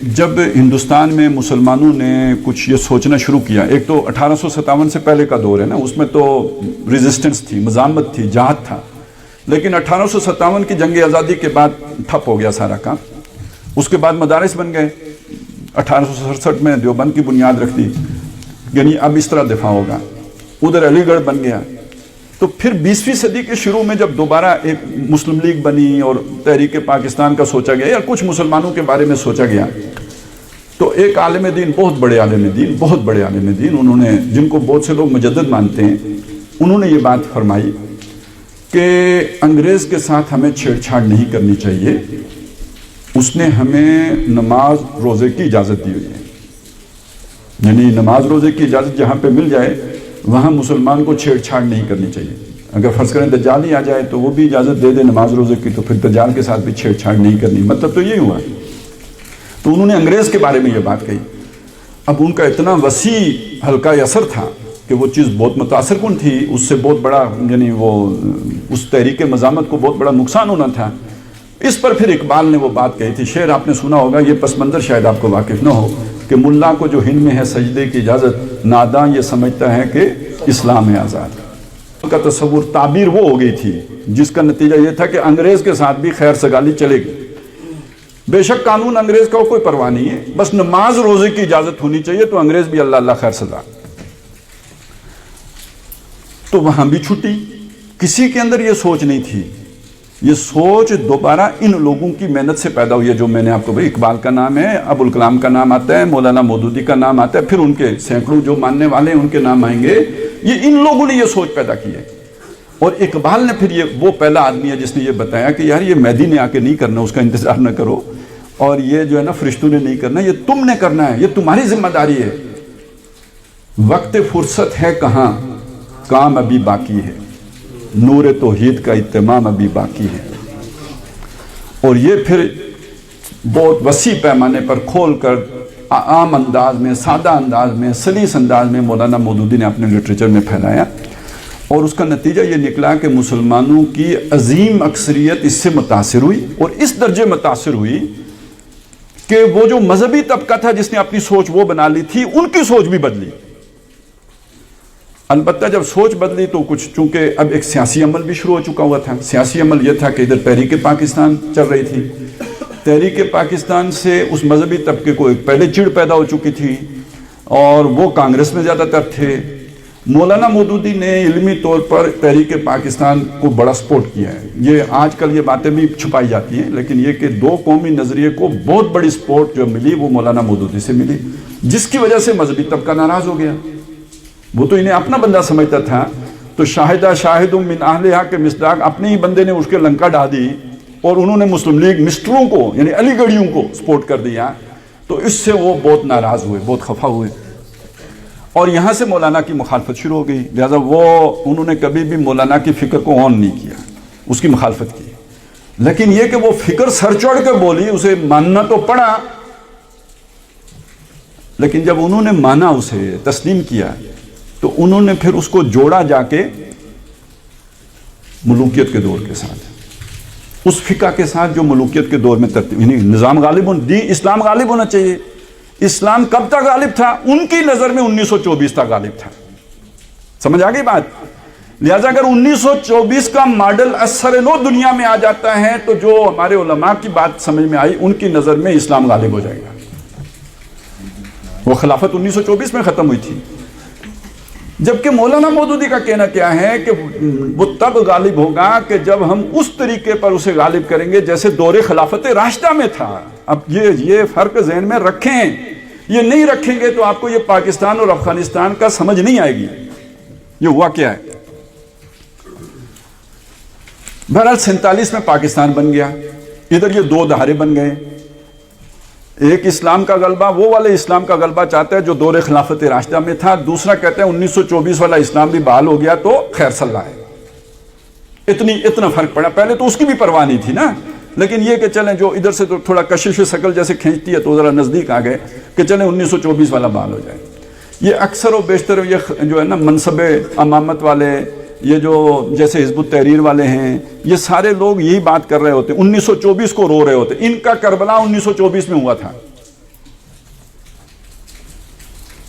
جب ہندوستان میں مسلمانوں نے کچھ یہ سوچنا شروع کیا، ایک تو 1857 سے پہلے کا دور ہے نا، اس میں تو ریزسٹنس تھی، مزاحمت تھی، جہاد تھا، لیکن 1857 کی جنگ آزادی کے بعد ٹھپ ہو گیا سارا کام۔ اس کے بعد مدارس بن گئے، 1867 میں دیوبند کی بنیاد رکھ دی، یعنی اب اس طرح دفاع ہوگا، ادھر علی گڑھ بن گیا۔ تو پھر 20ویں صدی کے شروع میں جب دوبارہ ایک مسلم لیگ بنی اور تحریک پاکستان کا سوچا گیا یا کچھ مسلمانوں کے بارے میں سوچا گیا، تو ایک عالم دین، بہت بڑے عالم دین انہوں نے، جن کو بہت سے لوگ مجدد مانتے ہیں، انہوں نے یہ بات فرمائی کہ انگریز کے ساتھ ہمیں چھیڑ چھاڑ نہیں کرنی چاہیے، اس نے ہمیں نماز روزے کی اجازت دی ہوئی ہے، یعنی نماز روزے کی اجازت جہاں پہ مل جائے وہاں مسلمان کو چھیڑ چھاڑ نہیں کرنی چاہیے۔ اگر فرض کریں دجال ہی آ جائے تو وہ بھی اجازت دے دے نماز روزے کی، تو پھر دجال کے ساتھ بھی چھیڑ چھاڑ نہیں کرنی، مطلب تو یہی ہوا۔ تو انہوں نے انگریز کے بارے میں یہ بات کہی۔ اب ان کا اتنا وسیع حلقہ اثر تھا کہ وہ چیز بہت متاثر کن تھی، اس سے بہت بڑا، یعنی وہ اس تحریک مزاحمت کو بہت بڑا نقصان ہونا تھا۔ اس پر پھر اقبال نے وہ بات کہی تھی، شعر آپ نے سنا ہوگا، یہ پس منظر شاید آپ کو واقف نہ ہو، کہ ملا کو جو ہند میں ہے سجدے کی اجازت، ناداں یہ سمجھتا ہے کہ اسلام ہے آزاد۔ ان کا تصور، تعبیر وہ ہو گئی تھی جس کا نتیجہ یہ تھا کہ انگریز کے ساتھ بھی خیر سگالی چلے گی۔ بے شک قانون انگریز کا کوئی پرواہ نہیں ہے، بس نماز روزے کی اجازت ہونی چاہیے، تو انگریز بھی اللہ اللہ خیر سزا۔ تو وہاں بھی چھٹی، کسی کے اندر یہ سوچ نہیں تھی۔ یہ سوچ دوبارہ ان لوگوں کی محنت سے پیدا ہوئی ہے، جو میں نے آپ کو بھائی، اقبال کا نام ہے، ابوالکلام کا نام آتا ہے، مولانا مودودی کا نام آتا ہے، پھر ان کے سینکڑوں جو ماننے والے ہیں ان کے نام آئیں گے۔ یہ ان لوگوں نے یہ سوچ پیدا کی ہے۔ اور اقبال نے پھر وہ پہلا آدمی ہے جس نے یہ بتایا کہ یار یہ مہدی نے آ کے نہیں کرنا، اس کا انتظار نہ کرو، اور یہ جو ہے نا فرشتوں نے نہیں کرنا، یہ تم نے کرنا ہے، یہ تمہاری ذمہ داری ہے۔ وقت فرصت ہے کہاں، کام ابھی باقی ہے، نور توحید کا اتمام ابھی باقی ہے۔ اور یہ پھر بہت وسیع پیمانے پر کھول کر عام انداز میں، سادہ انداز میں، سلیس انداز میں مولانا مودودی نے اپنے لٹریچر میں پھیلایا، اور اس کا نتیجہ یہ نکلا کہ مسلمانوں کی عظیم اکثریت اس سے متاثر ہوئی، اور اس درجے متاثر ہوئی کہ وہ جو مذہبی طبقہ تھا جس نے اپنی سوچ وہ بنا لی تھی، ان کی سوچ بھی بدلی۔ البتہ جب سوچ بدلی تو کچھ، چونکہ اب ایک سیاسی عمل بھی شروع ہو چکا ہوا تھا۔ سیاسی عمل یہ تھا کہ ادھر تحریک پاکستان چل رہی تھی، تحریک پاکستان سے اس مذہبی طبقے کو ایک پہلے چڑ پیدا ہو چکی تھی، اور وہ کانگریس میں زیادہ تر تھے۔ مولانا مودودی نے علمی طور پر تحریک پاکستان کو بڑا سپورٹ کیا ہے۔ یہ آج کل یہ باتیں بھی چھپائی جاتی ہیں، لیکن یہ کہ دو قومی نظریے کو بہت بڑی سپورٹ جو ملی وہ مولانا مودودی سے ملی، جس کی وجہ سے مذہبی طبقہ ناراض ہو گیا۔ وہ تو انہیں اپنا بندہ سمجھتا تھا، تو شاہدہ شاہد من اہلہا کے مصداق اپنے ہی بندے نے اس کے لنکا ڈال دی، اور انہوں نے مسلم لیگ مسٹروں کو، یعنی علی گڑھیوں کو سپورٹ کر دیا، تو اس سے وہ بہت ناراض ہوئے، بہت خفا ہوئے، اور یہاں سے مولانا کی مخالفت شروع ہو گئی۔ لہذا انہوں نے کبھی بھی مولانا کی فکر کو آن نہیں کیا، اس کی مخالفت کی، لیکن یہ کہ وہ فکر سر چڑھ کے بولی، اسے ماننا تو پڑا، لیکن جب انہوں نے مانا، اسے تسلیم کیا، تو انہوں نے پھر اس کو جوڑا جا کے ملوکیت کے دور کے ساتھ، اس فقہ کے ساتھ جو ملوکیت کے دور میں ترتیب، یعنی نظام غالب اسلام غالب ہونا چاہیے۔ اسلام کب تک غالب تھا؟ ان کی نظر میں 1924 تک غالب تھا۔ سمجھ آ گئی بات؟ لہذا اگر 1924 کا ماڈل اثر نو دنیا میں آ جاتا ہے تو جو ہمارے علماء کی بات سمجھ میں آئی، ان کی نظر میں اسلام غالب ہو جائے گا۔ وہ خلافت 1924 میں ختم ہوئی تھی، جبکہ مولانا مودودی کا کہنا کیا ہے کہ وہ تب غالب ہوگا کہ جب ہم اس طریقے پر اسے غالب کریں گے جیسے دور خلافت راشدہ میں تھا۔ اب یہ فرق ذہن میں رکھیں، یہ نہیں رکھیں گے تو آپ کو یہ پاکستان اور افغانستان کا سمجھ نہیں آئے گی۔ یہ ہوا کیا ہے؟ بہرحال 47 میں پاکستان بن گیا، ادھر یہ دو دھارے بن گئے، ایک اسلام کا غلبہ، وہ والے اسلام کا غلبہ چاہتا ہے جو دور خلافت راشدہ میں تھا، دوسرا کہتا ہے 1924 والا اسلام بھی بحال ہو گیا تو خیر صلاح ہے۔ اتنا فرق پڑا۔ پہلے تو اس کی بھی پرواہ نہیں تھی نا، لیکن یہ کہ چلیں جو ادھر سے تو تھوڑا کشش شکل جیسے کھینچتی ہے تو ذرا نزدیک آ گئے کہ چلیں 1924 والا بحال ہو جائے۔ یہ اکثر و بیشتر یہ جو ہے نا منصب امامت والے، یہ جو جیسے حزب التحریر والے ہیں، یہ سارے لوگ یہی بات کر رہے ہوتے، 1924 کو رو رہے ہوتے۔ ان کا کربلا 1924 میں ہوا تھا،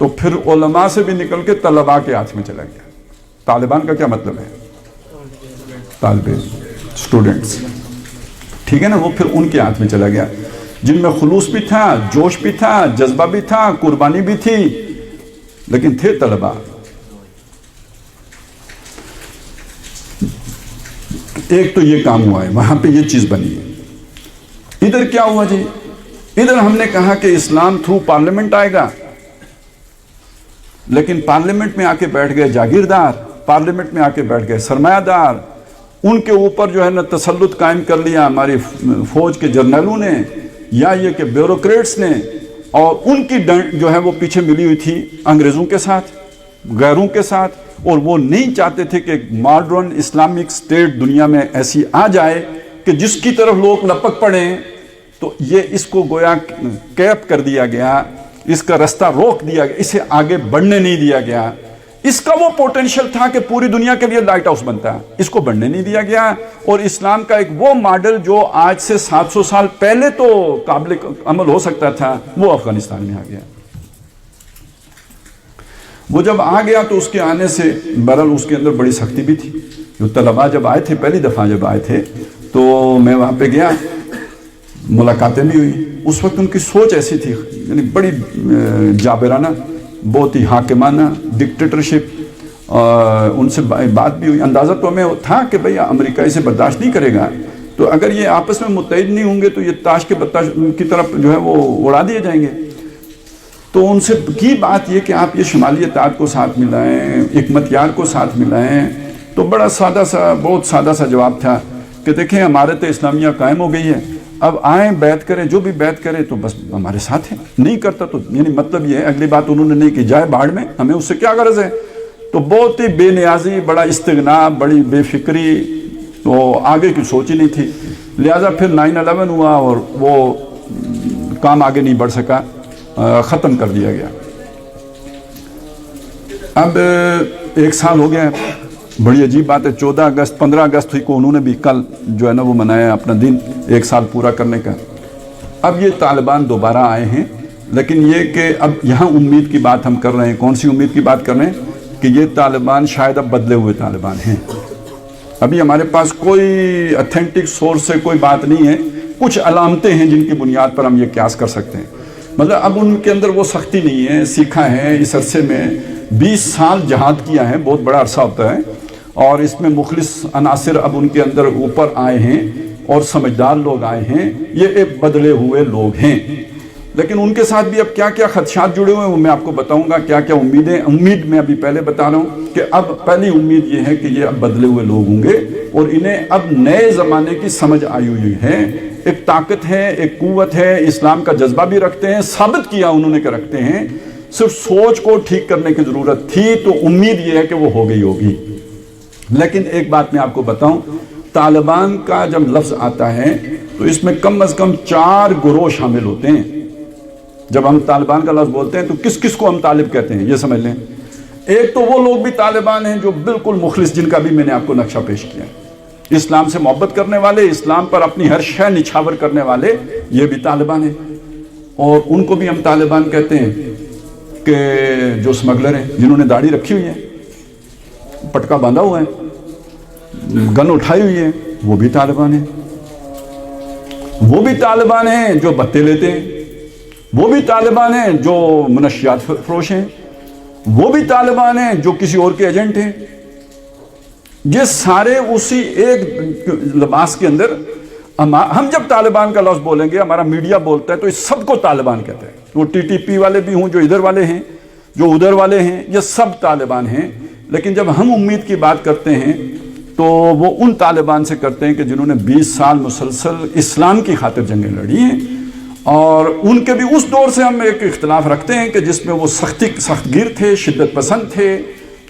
تو پھر علماء سے بھی نکل کے طلباء کے ہاتھ میں چلا گیا. طالبان کا کیا مطلب ہے؟ طالب اسٹوڈنٹس. ٹھیک ہے نا, وہ پھر ان کے ہاتھ میں چلا گیا جن میں خلوص بھی تھا, جوش بھی تھا, جذبہ بھی تھا, قربانی بھی تھی, لیکن تھے طلباء. ایک تو یہ کام ہوا ہے, وہاں پہ یہ چیز بنی ہے. ادھر کیا ہوا جی؟ ادھر ہم نے کہا کہ اسلام تھرو پارلیمنٹ آئے گا, لیکن پارلیمنٹ میں آ کے بیٹھ گئے جاگیردار, پارلیمنٹ میں آ کے بیٹھ گئے سرمایہ دار, ان کے اوپر جو ہے نا تسلط قائم کر لیا ہماری فوج کے جرنیلوں نے یا یہ کہ بیوروکریٹس نے, اور ان کی ڈنڈ جو ہے وہ پیچھے ملی ہوئی تھی انگریزوں کے ساتھ, غیروں کے ساتھ, اور وہ نہیں چاہتے تھے کہ ماڈرن اسلامک اسٹیٹ دنیا میں ایسی آ جائے کہ جس کی طرف لوگ لپک پڑیں. تو یہ اس کو گویا کیپ کر دیا گیا, اس کا رستہ روک دیا گیا, اسے آگے بڑھنے نہیں دیا گیا. اس کا وہ پوٹینشیل تھا کہ پوری دنیا کے لیے لائٹ ہاؤس بنتا ہے, اس کو بڑھنے نہیں دیا گیا. اور اسلام کا ایک وہ ماڈل جو آج سے 700 سال پہلے تو قابل عمل ہو سکتا تھا, وہ افغانستان میں آ گیا. وہ جب آ گیا تو اس کے آنے سے بہرحال اس کے اندر بڑی سختی بھی تھی. جو طلباء جب آئے تھے, پہلی دفعہ جب آئے تھے, تو میں وہاں پہ گیا, ملاقاتیں بھی ہوئی. اس وقت ان کی سوچ ایسی تھی, یعنی بڑی جابرانہ, بہت ہی حاکمانہ, ڈکٹیٹرشپ. ان سے بات بھی ہوئی. اندازہ تو ہمیں تھا کہ بھئی امریکہ اسے برداشت نہیں کرے گا, تو اگر یہ آپس میں متحد نہیں ہوں گے تو یہ تاش کے پتہ کی طرف جو ہے وہ اڑا دیے جائیں گے. تو ان سے کی بات یہ کہ آپ یہ شمالی اتحاد کو ساتھ ملائیں, حکمت یار کو ساتھ ملائیں. تو بڑا سادہ سا, بہت سادہ سا جواب تھا کہ دیکھیں امارت اسلامیہ قائم ہو گئی ہے, اب آئیں بیعت کریں, جو بھی بیعت کرے تو بس ہمارے ساتھ ہے, نہیں کرتا تو یعنی مطلب یہ ہے. اگلی بات انہوں نے نہیں کی, جائے باڑ میں, ہمیں اس سے کیا غرض ہے. تو بہت ہی بے نیازی, بڑا استغنا, بڑی بے فکری, تو آگے کی سوچ ہی نہیں تھی. لہٰذا پھر 9/11 ہوا اور وہ کام آگے نہیں بڑھ سکا, ختم کر دیا گیا. اب 1 سال ہو گیا ہے. بڑی عجیب بات ہے, 14 اگست 15 اگست ہوئی کو انہوں نے بھی کل جو ہے نا وہ منایا اپنا دن 1 سال پورا کرنے کا. اب یہ طالبان دوبارہ آئے ہیں, لیکن یہ کہ اب یہاں امید کی بات ہم کر رہے ہیں. کون سی امید کی بات کر رہے ہیں؟ کہ یہ طالبان شاید اب بدلے ہوئے طالبان ہیں. ابھی ہمارے پاس کوئی اتھینٹک سورس سے کوئی بات نہیں ہے, کچھ علامتیں ہیں جن کی بنیاد پر ہم یہ قیاس کر سکتے ہیں. مطلب اب ان کے اندر وہ سختی نہیں ہے. سیکھا ہے اس عرصے میں 20 سال جہاد کیا ہے, بہت بڑا عرصہ ہوتا ہے, اور اس میں مخلص عناصر اب ان کے اندر اوپر آئے ہیں اور سمجھدار لوگ آئے ہیں. یہ ایک بدلے ہوئے لوگ ہیں, لیکن ان کے ساتھ بھی اب کیا کیا خدشات جڑے ہوئے ہیں وہ میں آپ کو بتاؤں گا. کیا کیا امیدیں, امید میں ابھی پہلے بتا رہا ہوں کہ اب پہلی امید یہ ہے کہ یہ اب بدلے ہوئے لوگ ہوں گے اور انہیں اب نئے زمانے کی سمجھ آئی ہوئی ہے. ایک طاقت ہے, ایک قوت ہے, اسلام کا جذبہ بھی رکھتے ہیں, ثابت کیا انہوں نے کہ رکھتے ہیں. صرف سوچ کو ٹھیک کرنے کی ضرورت تھی, تو امید یہ ہے کہ وہ ہو گئی ہوگی. لیکن ایک بات میں آپ کو بتاؤں, طالبان کا جب لفظ آتا ہے تو اس میں کم از کم 4 گروہ شامل ہوتے ہیں. جب ہم طالبان کا لفظ بولتے ہیں تو کس کس کو ہم طالب کہتے ہیں یہ سمجھ لیں. ایک تو وہ لوگ بھی طالبان ہیں جو بالکل مخلص, جن کا بھی میں نے آپ کو نقشہ پیش کیا, اسلام سے محبت کرنے والے, اسلام پر اپنی ہر شے نچھاور کرنے والے, یہ بھی طالبان ہیں. اور ان کو بھی ہم طالبان کہتے ہیں کہ جو سمگلر ہیں, جنہوں نے داڑھی رکھی ہوئی ہے, پٹکا باندھا ہوا ہے, گن اٹھائی ہوئی ہے, وہ بھی طالبان ہیں. وہ بھی طالبان ہیں جو بتے لیتے ہیں, وہ بھی طالبان ہیں جو منشیات فروش ہیں, وہ بھی طالبان ہیں جو کسی اور کے ایجنٹ ہیں. یہ سارے اسی ایک لباس کے اندر. ہم جب طالبان کا لفظ بولیں گے, ہمارا میڈیا بولتا ہے, تو اس سب کو طالبان کہتا ہے. وہ TTP والے بھی ہوں, جو ادھر والے ہیں, جو ادھر والے ہیں, یہ سب طالبان ہیں. لیکن جب ہم امید کی بات کرتے ہیں تو وہ ان طالبان سے کرتے ہیں کہ جنہوں نے 20 سال مسلسل اسلام کی خاطر جنگیں لڑی ہیں. اور ان کے بھی اس دور سے ہم ایک اختلاف رکھتے ہیں کہ جس میں وہ سخت گیر تھے, شدت پسند تھے.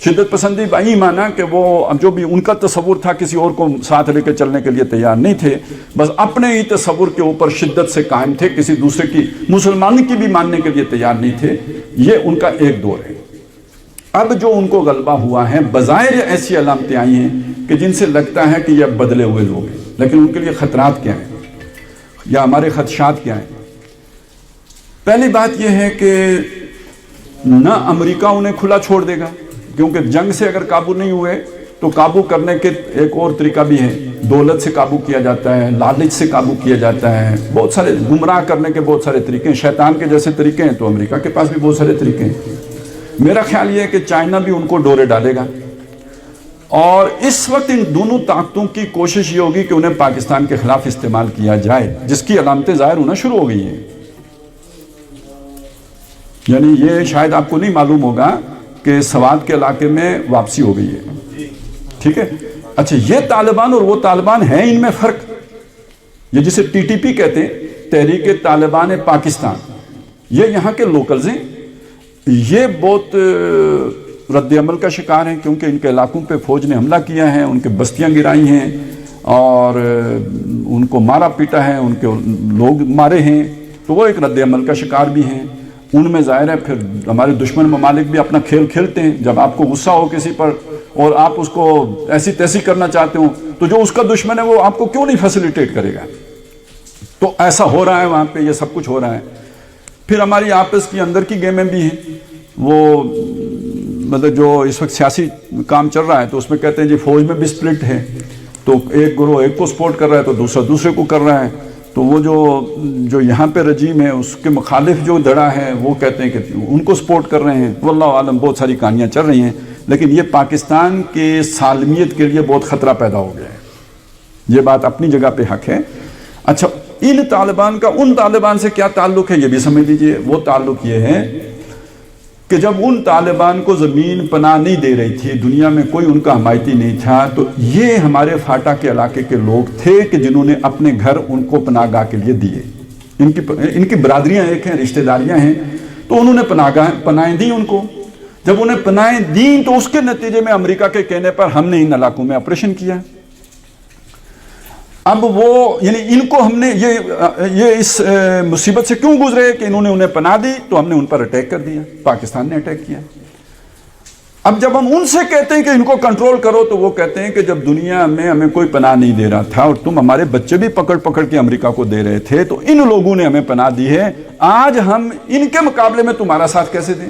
شدت پسندی بھائی مانا کہ وہ جو بھی ان کا تصور تھا کسی اور کو ساتھ لے کے چلنے کے لیے تیار نہیں تھے, بس اپنے ہی تصور کے اوپر شدت سے قائم تھے, کسی دوسرے کی, مسلمان کی بھی ماننے کے لیے تیار نہیں تھے. یہ ان کا ایک دور ہے. اب جو ان کو غلبہ ہوا ہے, بظاہر ایسی علامتیں آئی ہیں کہ جن سے لگتا ہے کہ یہ بدلے ہوئے لوگ ہیں, لیکن ان کے لیے خطرات کیا ہیں یا ہمارے خدشات کیا ہیں. پہلی بات یہ ہے کہ نہ امریکہ انہیں کھلا چھوڑ دے گا، کیونکہ جنگ سے اگر قابو نہیں ہوئے تو قابو کرنے کے ایک اور طریقہ بھی ہے، دولت سے قابو کیا جاتا ہے، لالچ سے قابو کیا جاتا ہے، بہت سارے گمراہ کرنے کے بہت سارے طریقے ہیں، شیطان کے جیسے طریقے ہیں، تو امریکہ کے پاس بھی بہت سارے طریقے ہیں۔ میرا خیال یہ ہے کہ چائنا بھی ان کو ڈورے ڈالے گا، اور اس وقت ان دونوں طاقتوں کی کوشش یہ ہوگی کہ انہیں پاکستان کے خلاف استعمال کیا جائے، جس کی علامتیں ظاہر ہونا شروع ہو گئی ہیں۔ یعنی یہ شاید آپ کو نہیں معلوم ہوگا کہ سوات کے علاقے میں واپسی ہو گئی ہے، ٹھیک ہے؟ اچھا، یہ طالبان اور وہ طالبان ہیں، ان میں فرق، یہ جسے ٹی ٹی پی کہتے ہیں، تحریک طالبان پاکستان، یہ یہاں کے لوکلز ہیں، یہ بہت رد عمل کا شکار ہیں، کیونکہ ان کے علاقوں پہ فوج نے حملہ کیا ہے، ان کے بستیاں گرائی ہیں اور ان کو مارا پیٹا ہے، ان کے لوگ مارے ہیں، تو وہ ایک رد عمل کا شکار بھی ہیں۔ ان میں ظاہر ہے پھر ہمارے دشمن ممالک بھی اپنا کھیل کھیلتے ہیں، جب آپ کو غصہ ہو کسی پر اور آپ اس کو ایسی تیسی کرنا چاہتے ہو تو جو اس کا دشمن ہے وہ آپ کو کیوں نہیں فیسیلیٹیٹ کرے گا؟ تو ایسا ہو رہا ہے وہاں پہ، یہ سب کچھ ہو رہا ہے۔ پھر ہماری آپس کی اندر کی گیمیں بھی ہیں، وہ مطلب جو اس وقت سیاسی کام چل رہا ہے تو اس میں کہتے ہیں جی فوج میں بھی سپلٹ ہے، تو ایک گروہ ایک کو سپورٹ کر رہا ہے تو دوسرا دوسرے کو کر رہا ہے، تو وہ جو یہاں پہ رجیم ہے اس کے مخالف جو دھڑا ہے وہ کہتے ہیں کہ ان کو سپورٹ کر رہے ہیں، واللہ عالم بہت ساری کہانیاں چل رہی ہیں، لیکن یہ پاکستان کے سالمیت کے لیے بہت خطرہ پیدا ہو گیا ہے، یہ بات اپنی جگہ پہ حق ہے۔ اچھا، ان طالبان کا ان طالبان سے کیا تعلق ہے یہ بھی سمجھ لیجئے۔ وہ تعلق یہ ہے کہ جب ان طالبان کو زمین پناہ نہیں دے رہی تھی، دنیا میں کوئی ان کا حمایتی نہیں تھا، تو یہ ہمارے فاٹا کے علاقے کے لوگ تھے کہ جنہوں نے اپنے گھر ان کو پناہ گاہ کے لیے دیے۔ ان کی برادریاں ایک ہیں، رشتہ داریاں ہیں، تو انہوں نے پناہیں دی ان کو۔ جب انہیں پناہیں دیں تو اس کے نتیجے میں امریکہ کے کہنے پر ہم نے ان علاقوں میں آپریشن کیا۔ اب وہ یعنی ان کو ہم نے یہ اس مصیبت سے کیوں گزرے کہ انہوں نے انہیں پناہ دی، تو ہم نے ان پر اٹیک کر دیا، پاکستان نے اٹیک کیا۔ اب جب ہم ان سے کہتے ہیں کہ ان کو کنٹرول کرو تو وہ کہتے ہیں کہ جب دنیا میں ہمیں کوئی پناہ نہیں دے رہا تھا اور تم ہمارے بچے بھی پکڑ پکڑ کے امریکہ کو دے رہے تھے تو ان لوگوں نے ہمیں پناہ دی ہے، آج ہم ان کے مقابلے میں تمہارا ساتھ کیسے دیں؟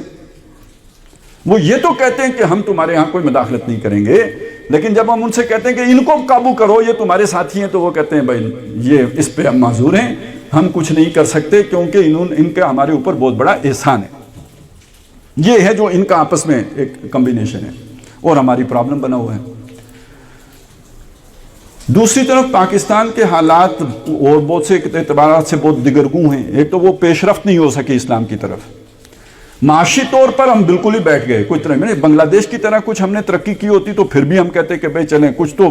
وہ یہ تو کہتے ہیں کہ ہم تمہارے ہاں کوئی مداخلت نہیں کریں گے، لیکن جب ہم ان سے کہتے ہیں کہ ان کو قابو کرو، یہ تمہارے ساتھی ہیں، تو وہ کہتے ہیں بھائی یہ اس پہ ہم معذور ہیں، ہم کچھ نہیں کر سکتے کیونکہ ان کا ہمارے اوپر بہت بڑا احسان ہے۔ یہ ہے جو ان کا آپس میں ایک کمبینیشن ہے اور ہماری پرابلم بنا ہوا ہے۔ دوسری طرف پاکستان کے حالات اور بہت سے اعتبارات سے بہت دگرگوں ہیں۔ ایک تو وہ پیش رفت نہیں ہو سکے اسلام کی طرف، معاشی طور پر ہم بالکل ہی بیٹھ گئے، کوئی طرح میں بنگلہ دیش کی طرح کچھ ہم نے ترقی کی ہوتی تو پھر بھی ہم کہتے کہ بھئی چلیں کچھ تو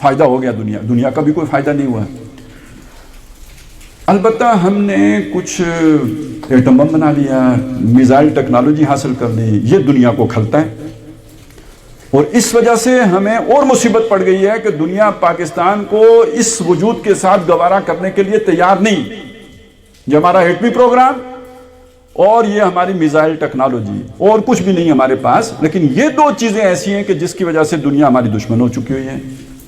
فائدہ ہو گیا، دنیا کا بھی کوئی فائدہ نہیں ہوا۔ البتہ ہم نے کچھ ایٹم بم بنا لیا، میزائل ٹیکنالوجی حاصل کر لی، یہ دنیا کو کھلتا ہے، اور اس وجہ سے ہمیں اور مصیبت پڑ گئی ہے کہ دنیا پاکستان کو اس وجود کے ساتھ گوارا کرنے کے لیے تیار نہیں۔ یہ ہمارا ایٹمی پروگرام اور یہ ہماری میزائل ٹیکنالوجی، اور کچھ بھی نہیں ہمارے پاس، لیکن یہ دو چیزیں ایسی ہیں کہ جس کی وجہ سے دنیا ہماری دشمن ہو چکی ہوئی ہے۔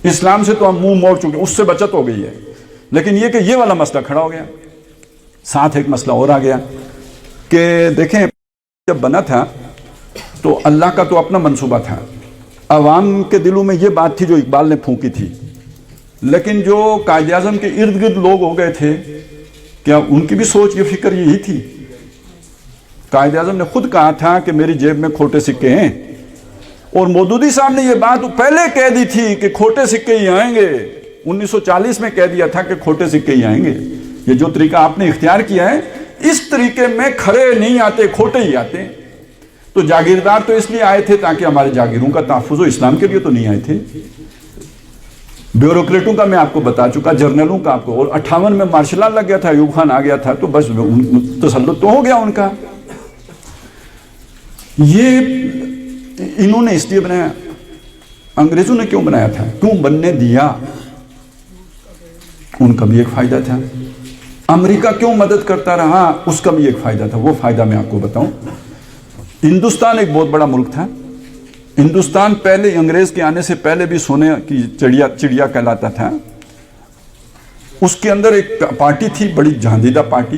اسلام سے تو ہم منہ موڑ چکے، اس سے بچت ہو گئی ہے، لیکن یہ کہ یہ والا مسئلہ کھڑا ہو گیا۔ ساتھ ایک مسئلہ اور آ گیا کہ دیکھیں جب بنا تھا تو اللہ کا تو اپنا منصوبہ تھا، عوام کے دلوں میں یہ بات تھی جو اقبال نے پھونکی تھی، لیکن جو قائد اعظم کے ارد گرد لوگ ہو گئے تھے، کیا ان کی بھی سوچ یہ فکر یہی تھی؟ قائد اعظم نے خود کہا تھا کہ میری جیب میں کھوٹے سکے ہیں، اور مودودی صاحب نے یہ بات پہلے کہہ دی تھی کہ کھوٹے سکے ہی آئیں گے، 1940 میں کہہ دیا تھا کہ کھوٹے سکے ہی آئیں گے۔ یہ جو طریقہ آپ نے اختیار کیا ہے، اس طریقے میں کھڑے نہیں آتے، کھوٹے ہی آتے۔ تو جاگیردار تو اس لیے آئے تھے تاکہ ہمارے جاگیروں کا تحفظ ہو، اسلام کے لیے تو نہیں آئے تھے۔ بیوروکریٹوں کا میں آپ کو بتا چکا، جرنلوں کا آپ کو، اور 58 میں مارشل لا لگ گیا تھا، ایوب خان آ گیا تھا، تو بس تسلط تو ہو گیا ان کا۔ یہ انہوں نے اس لیے بنایا، انگریزوں نے کیوں بنایا تھا، کیوں بننے دیا؟ ان کا بھی ایک فائدہ تھا۔ امریکہ کیوں مدد کرتا رہا، اس کا بھی ایک فائدہ تھا۔ وہ فائدہ میں آپ کو بتاؤں، ہندوستان ایک بہت بڑا ملک تھا۔ ہندوستان پہلے انگریز کے آنے سے پہلے بھی سونے کی چڑیا کہلاتا تھا۔ اس کے اندر ایک پارٹی تھی، بڑی جہاندیدہ پارٹی،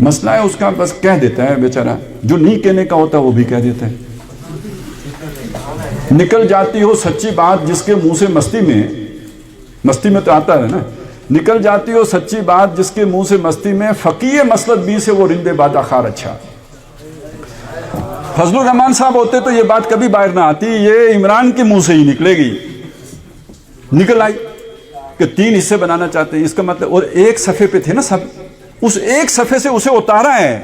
مسئلہ ہے اس کا بس کہہ دیتا ہے بیچارہ، جو نہیں کہنے کا ہوتا وہ بھی کہہ دیتا ہے. نکل جاتی ہو سچی بات جس کے منہ سے مستی میں تو آتا ہے نا، نکل جاتی ہو سچی بات جس کے منہ سے مستی میں، فقیہ مسلط بھی سے وہ رندے بادہ خار اچھا. فضل الرحمان صاحب ہوتے تو یہ بات کبھی باہر نہ آتی، یہ عمران کے منہ سے ہی نکلے گی. نکل آئی کہ 3 حصے بنانا چاہتے ہیں، اس کا مطلب، اور ایک صفحے پہ تھے نا سب، اس ایک صفحے سے اسے اتارا ہے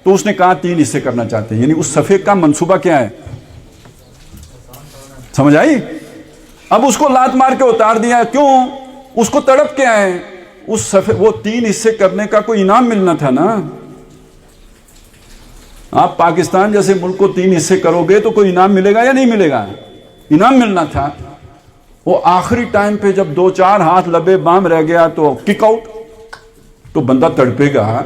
تو اس نے کہا 3 حصے کرنا چاہتے ہیں، یعنی اس صفحے کا منصوبہ کیا ہے، سمجھ آئی؟ اب اس کو لات مار کے اتار دیا، کیوں؟ اس کو تڑپ کیا ہے؟ اس صفحے، وہ 3 حصے کرنے کا کوئی انعام ملنا تھا نا. آپ پاکستان جیسے ملک کو 3 حصے کرو گے تو کوئی انعام ملے گا یا نہیں ملے گا؟ انعام ملنا تھا. وہ آخری ٹائم پہ جب 2-4 ہاتھ لبے بام رہ گیا تو کک آؤٹ. تو بندہ تڑپے گا،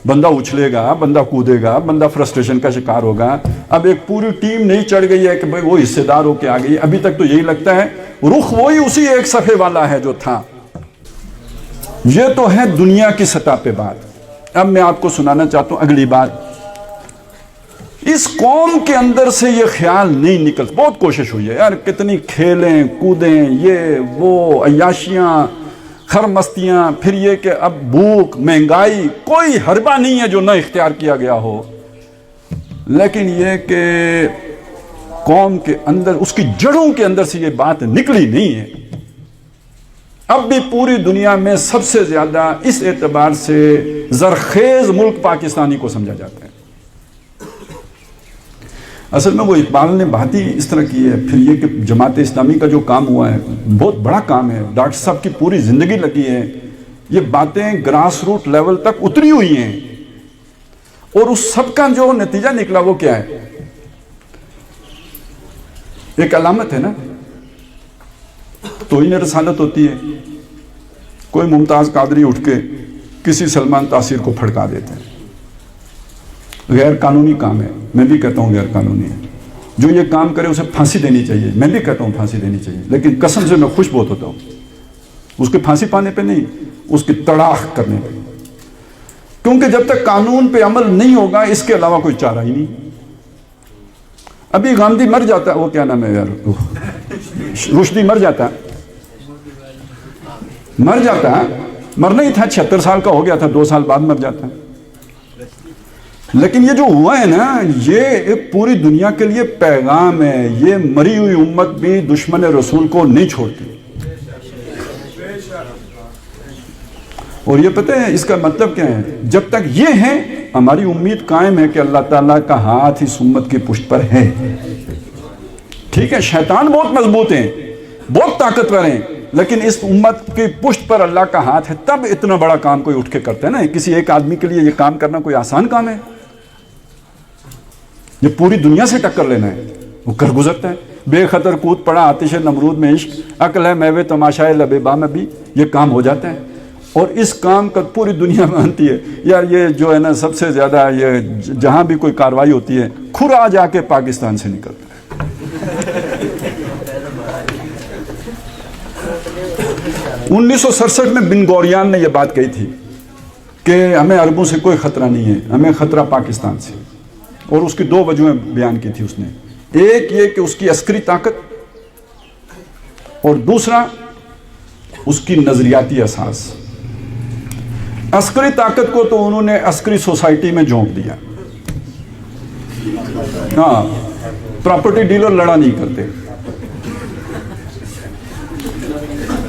بندہ اچھلے گا، بندہ کودے گا، بندہ فرسٹریشن کا شکار ہوگا. اب ایک پوری ٹیم نہیں چڑھ گئی ہے کہ بھئی وہ حصے دار ہو کے آ گئی. ابھی تک تو یہی لگتا ہے رخ وہی اسی ایک صفحے والا ہے جو تھا. یہ تو ہے دنیا کی سطح پہ بات. اب میں آپ کو سنانا چاہتا ہوں اگلی بات. اس قوم کے اندر سے یہ خیال نہیں نکل، بہت کوشش ہوئی ہے یار، کتنی کھیلیں کودیں، یہ وہ عیاشیاں خرمستیاں، پھر یہ کہ اب بھوک مہنگائی، کوئی حربہ نہیں ہے جو نہ اختیار کیا گیا ہو. لیکن یہ کہ قوم کے اندر، اس کی جڑوں کے اندر سے یہ بات نکلی نہیں ہے. اب بھی پوری دنیا میں سب سے زیادہ اس اعتبار سے زرخیز ملک پاکستانی کو سمجھا جاتا ہے. اصل میں وہ اقبال نے بات ہی اس طرح کی ہے. پھر یہ کہ جماعت اسلامی کا جو کام ہوا ہے بہت بڑا کام ہے، ڈاکٹر صاحب کی پوری زندگی لگی ہے. یہ باتیں گراس روٹ لیول تک اتری ہوئی ہیں، اور اس سب کا جو نتیجہ نکلا وہ کیا ہے؟ ایک علامت ہے نا، توہین رسالت ہوتی ہے. کوئی ممتاز قادری اٹھ کے کسی سلمان تاثیر کو پھڑکا دیتے ہیں. غیر قانونی کام ہے، میں بھی کہتا ہوں غیر قانونی ہے. جو یہ کام کرے اسے پھانسی دینی چاہیے، میں بھی کہتا ہوں پھانسی دینی چاہیے. لیکن قسم سے میں خوش بہت ہوتا ہوں اس کے پھانسی پانے پہ نہیں، اس کی تڑاخ کرنے پہ. کیونکہ جب تک قانون پہ عمل نہیں ہوگا اس کے علاوہ کوئی چارہ ہی نہیں. ابھی گاندھی مر جاتا ہے، وہ کیا نام ہے یار، رشدی مر جاتا، مرنا ہی تھا، 76 سال کا ہو گیا تھا، 2 سال بعد مر جاتا. لیکن یہ جو ہوا ہے نا، یہ ایک پوری دنیا کے لیے پیغام ہے. یہ مری ہوئی امت بھی دشمن رسول کو نہیں چھوڑتی. اور یہ پتہ ہے اس کا مطلب کیا ہے؟ جب تک یہ ہے ہماری امید قائم ہے کہ اللہ تعالیٰ کا ہاتھ اس امت کی پشت پر ہے. ٹھیک ہے، شیطان بہت مضبوط ہیں، بہت طاقتور ہیں، لیکن اس امت کی پشت پر اللہ کا ہاتھ ہے. تب اتنا بڑا کام کوئی اٹھ کے کرتا ہے نا. کسی ایک آدمی کے لیے یہ کام کرنا کوئی آسان کام ہے؟ یہ پوری دنیا سے ٹکر لینا ہے، وہ کر گزرتا ہے. بے خطر کود پڑا آتش نمرود میں عشق، عقل ہے میوے تماشائے لب با میں بھی، یہ کام ہو جاتا ہے. اور اس کام کا پوری دنیا مانتی ہے. یار یہ جو ہے نا سب سے زیادہ، یہ جہاں بھی کوئی کاروائی ہوتی ہے کھرا جا کے پاکستان سے نکلتا ہے. 1967 میں بن گوریان نے یہ بات کہی تھی کہ ہمیں عربوں سے کوئی خطرہ نہیں ہے، ہمیں خطرہ پاکستان سے. اور اس کی 2 وجوہیں بیان کی تھی اس نے. ایک یہ کہ اس کی عسکری طاقت، اور دوسرا اس کی نظریاتی اساس. عسکری طاقت کو تو انہوں نے عسکری سوسائٹی میں جھونک دیا. ہاں، پراپرٹی ڈیلر لڑا نہیں کرتے.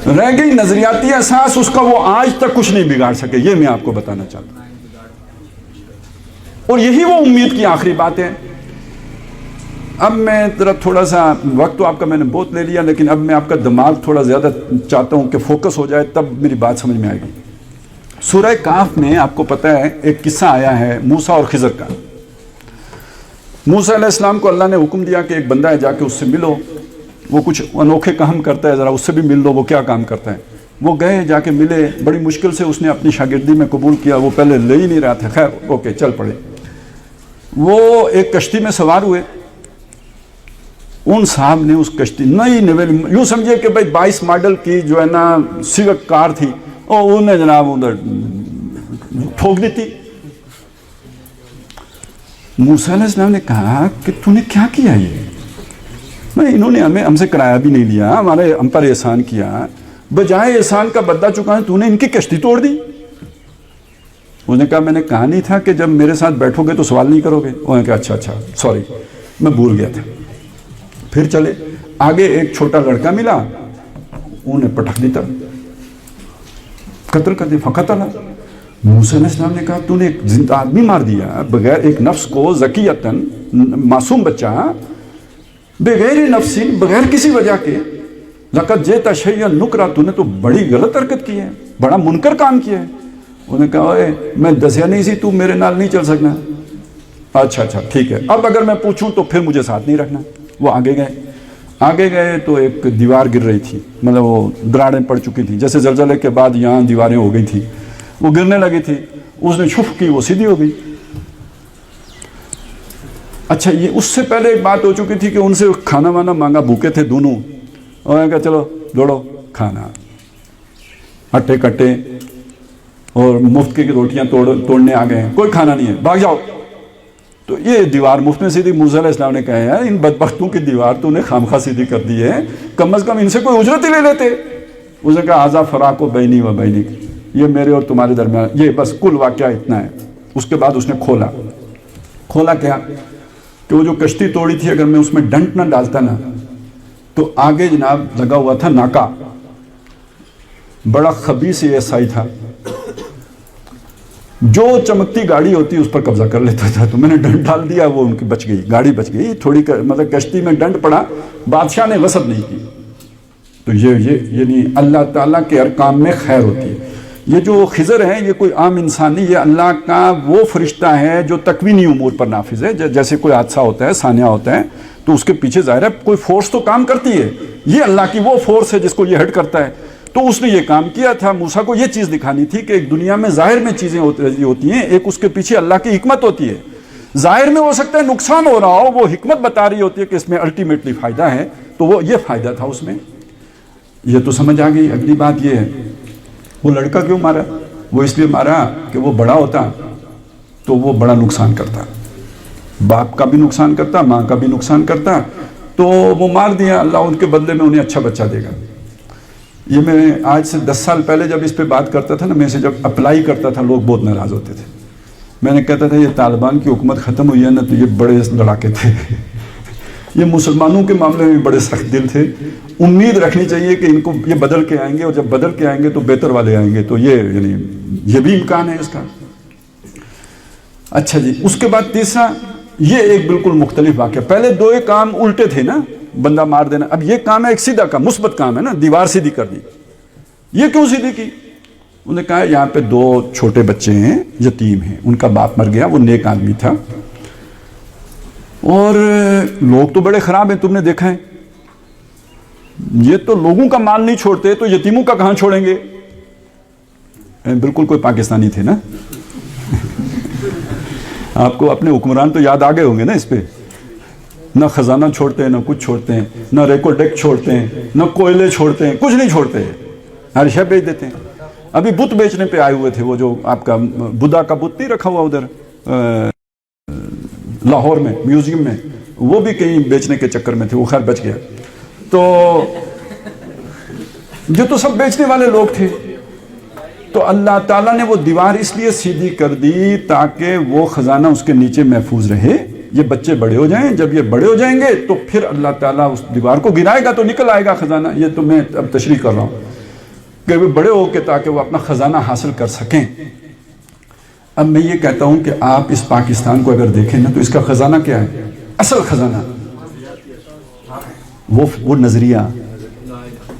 رہ گئی نظریاتی اساس، اس کا وہ آج تک کچھ نہیں بگاڑ سکے. یہ میں آپ کو بتانا چاہتا ہوں. اور یہی وہ امید کی آخری بات ہے. اب میں ذرا تھوڑا سا وقت تو آپ کا میں نے بہت لے لیا، لیکن اب میں آپ کا دماغ تھوڑا زیادہ چاہتا ہوں کہ فوکس ہو جائے، تب میری بات سمجھ میں آئے گی. سورہ کہف میں آپ کو پتہ ہے ایک قصہ آیا ہے موسیٰ اور خضر کا. موسیٰ علیہ السلام کو اللہ نے حکم دیا کہ ایک بندہ ہے، جا کے اس سے ملو، وہ کچھ انوکھے کام کرتا ہے، ذرا اس سے بھی مل لو وہ کیا کام کرتا ہے. وہ گئے، جا کے ملے، بڑی مشکل سے اس نے اپنی شاگردی میں قبول کیا. وہ پہلے لے ہی نہیں رہا تھا، خیر اوکے چل پڑے. وہ ایک کشتی میں سوار ہوئے. ان صاحب نے اس کشتی نئی نویل، یوں سمجھے کہ بھائی 22 ماڈل کی جو ہے نا سیوک کار تھی، اور انہیں جناب ادھر ٹھوک دی تھی. موسیٰ علیہ السلام نے کہا کہ تو نے کیا کیا یہ؟ انہوں نے ہم سے کرایہ بھی نہیں لیا، ہم پر احسان کیا، بجائے احسان کا بدلہ چکانے تو نے ان کی کشتی توڑ دی۔ انہوں نے کہا میں نے کہا نہیں تھا کہ جب میرے ساتھ بیٹھو گے تو سوال نہیں کرو گے؟ انہوں نے کہا اچھا سوری میں بھول گیا تھا۔ پھر چلے آگے، ایک چھوٹا لڑکا ملا، انہوں نے پٹک دیتا، قتل کر دی، فقتل۔ موسیٰ علیہ السلام نے کہا تو نے ایک زندہ آدمی مار دیا بغیر، ایک نفس کو زکیتاً، معصوم بچہ، بغیر نفس، بغیر کسی وجہ کے، لقد جئت شیئا نکرا، تو نے تو بڑی غلط حرکت کی ہے، بڑا منکر کام کیا ہے۔ انہوں نے کہا اے میں دسیا نہیں سی، تو میرے نال نہیں چل سکنا۔ اچھا ٹھیک ہے، اب اگر میں پوچھوں تو پھر مجھے ساتھ نہیں رکھنا۔ وہ آگے گئے تو ایک دیوار گر رہی تھی، مطلب وہ دراڑیں پڑ چکی تھیں، جیسے زلزلے کے بعد یہاں دیواریں ہو گئی تھی، وہ گرنے لگی تھی، اس نے چھپ کی، وہ سیدھی ہو گئی۔ اچھا یہ اس سے پہلے ایک بات ہو چکی تھی کہ ان سے کھانا وانا مانگا، بھوکے تھے دونوں، اور کہا چلو دوڑو کھانا، اٹے کٹے اور مفت کی روٹیاں توڑنے آ گئے ہیں، کوئی کھانا نہیں ہے، بھاگ جاؤ۔ تو یہ دیوار مفت میں سیدھی، موسیٰ علیہ السلام نے کہا ہے ان بدبختوں کی دیوار تو نے خامخواہ سیدھی کر دی ہے، کم از کم ان سے کوئی اجرت ہی لے لیتے۔ اس نے کہا ھذا فراق بینی و بینک، یہ میرے اور تمہارے درمیان، یہ بس کل واقعہ اتنا ہے۔ اس کے بعد اس نے کھولا کیا کہ وہ جو کشتی توڑی تھی، اگر میں اس میں ڈنٹ نہ ڈالتا نا تو آگے جناب لگا ہوا تھا ناکا، بڑا خبیث ایس آئی تھا، جو چمکتی گاڑی ہوتی اس پر قبضہ کر لیتا تھا۔ تو میں نے ڈنٹ ڈال دیا، وہ ان کی بچ گئی، گاڑی بچ گئی، تھوڑی مطلب کشتی میں ڈنٹ پڑا، بادشاہ نے غصب نہیں کی۔ تو یہ یعنی اللہ تعالیٰ کے ہر کام میں خیر ہوتی ہے۔ یہ جو خضر ہیں یہ کوئی عام انسان نہیں، یہ اللہ کا وہ فرشتہ ہے جو تکوینی امور پر نافذ ہے۔ جیسے کوئی حادثہ ہوتا ہے، سانحہ ہوتا ہے، تو اس کے پیچھے ظاہر ہے کوئی فورس تو کام کرتی ہے، یہ اللہ کی وہ فورس ہے جس کو یہ ہیڈ کرتا ہے۔ تو اس نے یہ کام کیا تھا، موسیٰ کو یہ چیز دکھانی تھی کہ ایک دنیا میں ظاہر میں چیزیں ہوتی ہیں، ایک اس کے پیچھے اللہ کی حکمت ہوتی ہے۔ ظاہر میں ہو سکتا ہے نقصان ہو رہا ہو، وہ حکمت بتا رہی ہوتی ہے کہ اس میں الٹیمیٹلی فائدہ ہے، تو وہ یہ فائدہ تھا اس میں۔ یہ تو سمجھ آ گئی۔ اگلی بات یہ ہے وہ لڑکا کیوں مارا؟ وہ اس لیے مارا کہ وہ بڑا ہوتا تو وہ بڑا نقصان کرتا، باپ کا بھی نقصان کرتا، ماں کا بھی نقصان کرتا، تو وہ مار دیا، اللہ ان کے بدلے میں انہیں اچھا بچہ دے گا۔ یہ میں آج سے 10 سال پہلے جب اس پہ بات کرتا تھا نا، میں سے جب اپلائی کرتا تھا لوگ بہت ناراض ہوتے تھے۔ میں نے کہتا تھا یہ طالبان کی حکومت ختم ہوئی ہے نا تو یہ بڑے لڑاکے تھے، یہ مسلمانوں کے معاملے میں بڑے سخت دل تھے۔ امید رکھنی چاہیے کہ ان کو یہ بدل کے آئیں گے، اور جب بدل کے آئیں گے تو بہتر والے آئیں گے، تو یہ بھی امکان ہے اس کا۔ اچھا جی، اس کے بعد تیسرا، یہ ایک بالکل مختلف واقعہ۔ پہلے دو ایک کام الٹے تھے نا، بندہ مار دینا، اب یہ کام ہے ایک سیدھا کا مثبت کام ہے نا، دیوار سیدھی کر دی۔ یہ کیوں سیدھی کی؟ انہوں نے کہا یہاں پہ 2 چھوٹے بچے ہیں، یتیم ہیں، ان کا باپ مر گیا، وہ نیک آدمی تھا، اور لوگ تو بڑے خراب ہیں، تم نے دیکھا ہے، یہ تو لوگوں کا مال نہیں چھوڑتے تو یتیموں کا کہاں چھوڑیں گے؟ بالکل کوئی پاکستانی تھے نا آپ کو اپنے حکمران تو یاد آ گئے ہوں گے نا اس پہ، نہ خزانہ چھوڑتے ہیں، نہ کچھ چھوڑتے ہیں، نہ ریکورڈیکٹ چھوڑتے ہیں، نہ کوئلے چھوڑتے ہیں، کچھ نہیں چھوڑتے، ہر شے بیچ دیتے ہیں۔ ابھی بت بیچنے پہ آئے ہوئے تھے، وہ جو آپ کا بدھا کا بت نہیں رکھا ہوا ادھر لاہور میں میوزیم میں، وہ بھی کہیں بیچنے کے چکر میں تھے، وہ خیر بچ گیا۔ تو جو تو سب بیچنے والے لوگ تھے، تو اللہ تعالیٰ نے وہ دیوار اس لیے سیدھی کر دی تاکہ وہ خزانہ اس کے نیچے محفوظ رہے، یہ بچے بڑے ہو جائیں، جب یہ بڑے ہو جائیں گے تو پھر اللہ تعالیٰ اس دیوار کو گرائے گا تو نکل آئے گا خزانہ۔ یہ تو میں اب تشریح کر رہا ہوں کہ وہ بڑے ہو کے تاکہ وہ اپنا خزانہ حاصل کر سکیں۔ اب میں یہ کہتا ہوں کہ آپ اس پاکستان کو اگر دیکھیں نا تو اس کا خزانہ کیا ہے؟ اصل خزانہ وہ نظریہ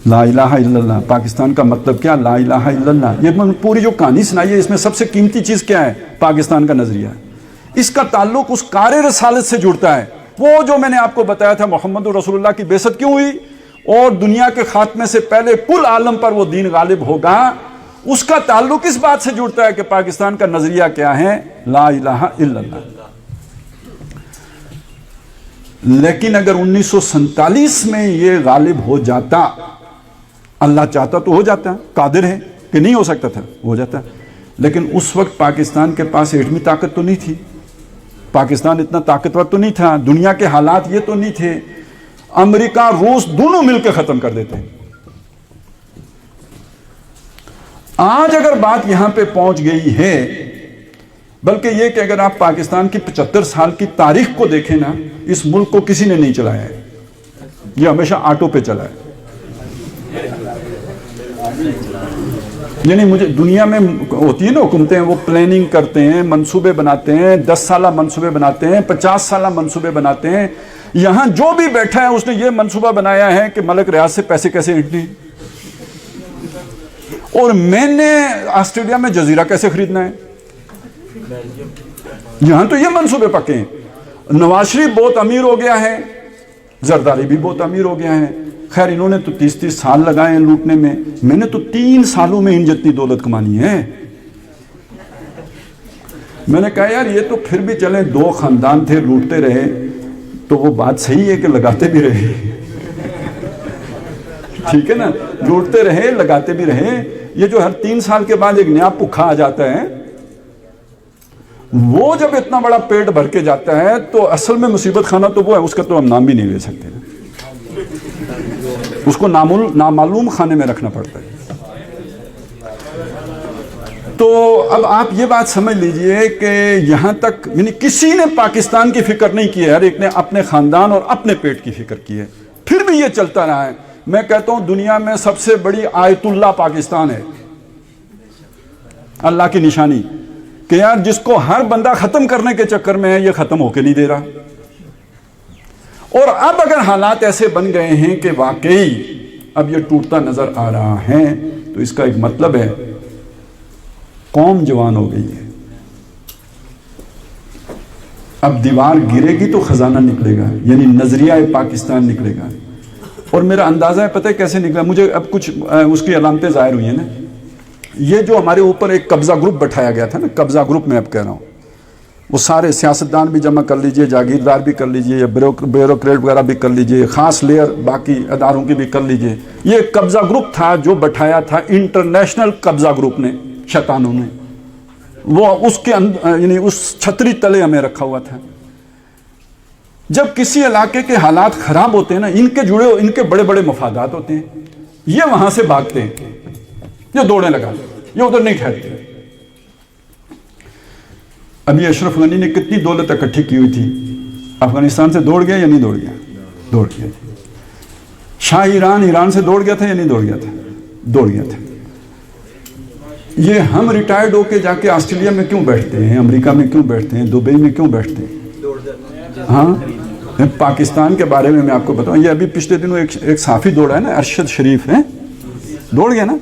لا الہ الا اللہ۔ پاکستان کا مطلب کیا؟ لا الہ الا اللہ۔ یہ پوری جو کہانی سنائی ہے اس میں سب سے قیمتی چیز کیا ہے؟ پاکستان کا نظریہ۔ اس کا تعلق اس کار رسالت سے جڑتا ہے، وہ جو میں نے آپ کو بتایا تھا محمد رسول اللہ کی بعثت کیوں ہوئی اور دنیا کے خاتمے سے پہلے کل عالم پر وہ دین غالب ہوگا، اس کا تعلق اس بات سے جڑتا ہے کہ پاکستان کا نظریہ کیا ہے؟ لا الہ الا اللہ۔ لیکن اگر 1947 میں یہ غالب ہو جاتا، اللہ چاہتا تو ہو جاتا، قادر ہے کہ نہیں ہو سکتا تھا، ہو جاتا، لیکن اس وقت پاکستان کے پاس ایٹمی طاقت تو نہیں تھی، پاکستان اتنا طاقتور تو نہیں تھا, دنیا کے حالات یہ تو نہیں تھے, امریکہ روس دونوں مل کے ختم کر دیتے ہیں. آج اگر بات یہاں پہ پہنچ گئی ہے, بلکہ یہ کہ اگر آپ پاکستان کی 75 سال کی تاریخ کو دیکھیں نا, اس ملک کو کسی نے نہیں چلایا ہے, یہ ہمیشہ آٹو پہ چلا ہے. یعنی مجھے دنیا میں ہوتی ہے نا حکومتیں, وہ پلاننگ کرتے ہیں, منصوبے بناتے ہیں, 10 سالہ منصوبے بناتے ہیں, 50 سالہ منصوبے بناتے ہیں. یہاں جو بھی بیٹھا ہے اس نے یہ منصوبہ بنایا ہے کہ ملک ریاض سے پیسے کیسے ہٹنے, اور میں نے آسٹریلیا میں جزیرہ کیسے خریدنا ہے. یہاں تو یہ منصوبے پکے ہیں. نواز شریف بہت امیر ہو گیا ہے, زرداری بھی بہت امیر ہو گیا ہے. خیر انہوں نے تو 30 سال لگائے ہیں لوٹنے میں نے تو 3 سالوں میں ان جتنی دولت کمانی ہے. میں نے کہا یار یہ تو پھر بھی چلیں, 2 خاندان تھے, لوٹتے رہے, تو وہ بات صحیح ہے کہ لگاتے بھی رہے. ٹھیک ہے نا, لوٹتے رہے, لگاتے بھی رہے. یہ جو ہر 3 سال کے بعد ایک نیا پکھا آ جاتا ہے, وہ جب اتنا بڑا پیٹ بھر کے جاتا ہے تو اصل میں مصیبت خانہ تو وہ ہے, اس کا تو ہم نام بھی نہیں لے سکتے, اس کو نامعلوم خانے میں رکھنا پڑتا ہے. تو اب آپ یہ بات سمجھ لیجئے کہ یہاں تک یعنی کسی نے پاکستان کی فکر نہیں کی ہے, ہر ایک نے اپنے خاندان اور اپنے پیٹ کی فکر کی ہے. پھر بھی یہ چلتا رہا ہے. میں کہتا ہوں دنیا میں سب سے بڑی آیت اللہ پاکستان ہے, اللہ کی نشانی, کہ یار جس کو ہر بندہ ختم کرنے کے چکر میں ہے, یہ ختم ہو کے نہیں دے رہا. اور اب اگر حالات ایسے بن گئے ہیں کہ واقعی اب یہ ٹوٹتا نظر آ رہا ہے, تو اس کا ایک مطلب ہے قوم جوان ہو گئی ہے. اب دیوار گرے گی تو خزانہ نکلے گا, یعنی نظریہ پاکستان نکلے گا. اور میرا اندازہ ہے پتہ ہے کیسے نکلا, مجھے اب کچھ اس کی علامتیں ظاہر ہوئی ہیں نا. یہ جو ہمارے اوپر ایک قبضہ گروپ بٹھایا گیا تھا نا, قبضہ گروپ میں اب کہہ رہا ہوں, وہ سارے سیاستدان بھی جمع کر لیجئے, جاگیردار بھی کر لیجئے, یا بیوروکریٹ وغیرہ بھی کر لیجئے, خاص لیئر باقی اداروں کی بھی کر لیجئے. یہ قبضہ گروپ تھا جو بٹھایا تھا انٹرنیشنل قبضہ گروپ نے, شیطانوں نے. وہ اس کے یعنی اس چھتری تلے ہمیں رکھا ہوا تھا. جب کسی علاقے کے حالات خراب ہوتے ہیں نا, ان کے جڑے ان کے بڑے بڑے مفادات ہوتے ہیں, یہ وہاں سے بھاگتے ہیں, یہ دوڑنے لگا, یہ ادھر نہیں ٹھہرتے. ابھی اشرف غنی نے کتنی دولت اکٹھی کی ہوئی تھی, افغانستان سے دوڑ گیا یا نہیں دوڑ گیا؟ دوڑ گیا. شاہ ایران سے دوڑ گیا تھا یا نہیں دوڑ گیا تھا؟ دوڑ گیا تھا. یہ ہم ریٹائرڈ ہو کے جا کے آسٹریلیا میں کیوں بیٹھتے ہیں, امریکہ میں کیوں بیٹھتے ہیں, دبئی میں کیوں بیٹھتے ہیں؟ ہاں, پاکستان کے بارے میں آپ کو بتاؤں, یہ ابھی پچھلے دنوں ایک صحافی دوڑا ہے نا, ارشد شریف ہے, دوڑ گیا نا.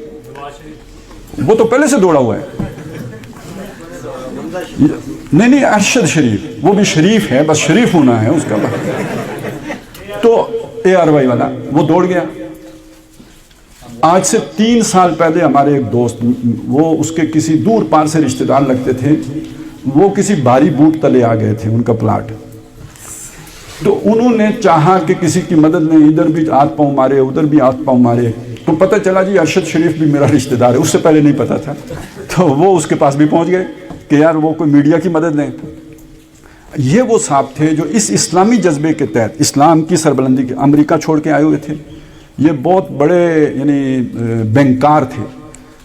وہ تو پہلے سے دوڑا ہوا ہے. نہیں ارشد شریف, وہ بھی شریف ہے, بس شریف ہونا ہے اس کا. تو ARY والا وہ دوڑ گیا. آج سے 3 سال پہلے ہمارے ایک دوست, وہ اس کے کسی دور پار سے رشتہ دار لگتے تھے, وہ کسی بھاری بوٹ تلے آ گئے تھے, ان کا پلاٹ. تو انہوں نے چاہا کہ کسی کی مدد لیں, ادھر بھی ہاتھ پاؤں مارے, ادھر بھی ہاتھ پاؤں مارے. تو پتہ چلا جی ارشد شریف بھی میرا رشتہ دار ہے, اس سے پہلے نہیں پتا تھا. تو وہ اس کے پاس بھی پہنچ گئے کہ یار وہ کوئی میڈیا کی مدد لیں. یہ وہ صاحب تھے جو اس اسلامی جذبے کے تحت, اسلام کی سربلندی کے, امریکہ چھوڑ کے آئے ہوئے تھے. یہ بہت بڑے یعنی بینکار تھے,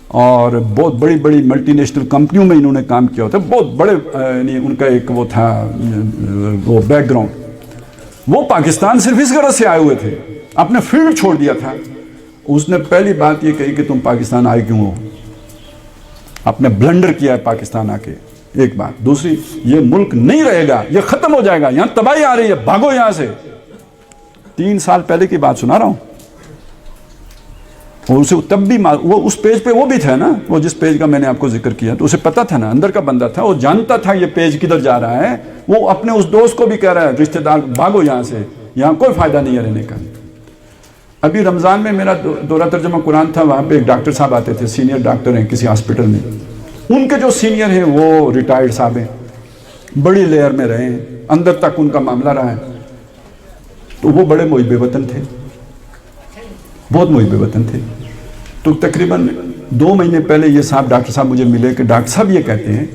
اور بہت بڑی بڑی ملٹی نیشنل کمپنیوں میں انہوں نے کام کیا ہوتا ہے. بہت بڑے یعنی ان کا ایک وہ تھا وہ بیک گراؤنڈ. وہ پاکستان صرف اس غرض سے آئے ہوئے تھے, اپنے فیلڈ چھوڑ دیا تھا. اس نے پہلی بات یہ کہی کہ تم پاکستان آئے کیوں ہو, آپ نے بلنڈر کیا ہے پاکستان آ کے, ایک بات. دوسری, یہ ملک نہیں رہے گا, یہ ختم ہو جائے گا, یہاں تباہی آ رہی ہے, بھاگو یہاں سے. 3 سال پہلے کی بات سنا رہا ہوں. اور اسے تب بھی وہ اس پیج پہ وہ بھی تھا نا, وہ جس پیج کا میں نے آپ کو ذکر کیا, تو اسے پتا تھا نا, اندر کا بندہ تھا, وہ جانتا تھا یہ پیج کدھر جا رہا ہے. وہ اپنے اس دوست کو بھی کہہ رہا ہے, رشتہ دار بھاگو یہاں سے, یہاں کوئی فائدہ نہیں ہے رہنے کا. ابھی رمضان میں میرا دورہ ترجمہ قرآن تھا, وہاں پہ ایک ڈاکٹر صاحب آتے تھے, سینئر ڈاکٹر ہیں کسی ہاسپٹل میں. ان کے جو سینئر ہیں وہ ریٹائرڈ صاحب ہیں, بڑی لیئر میں رہے ہیں, اندر تک ان کا معاملہ رہا ہے. تو وہ بڑے محب وطن تھے, بہت محب وطن تھے. تو تقریباً 2 مہینے پہلے یہ صاحب ڈاکٹر صاحب مجھے ملے کہ ڈاکٹر صاحب یہ کہتے ہیں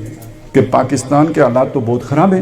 کہ پاکستان کے حالات تو بہت خراب ہیں,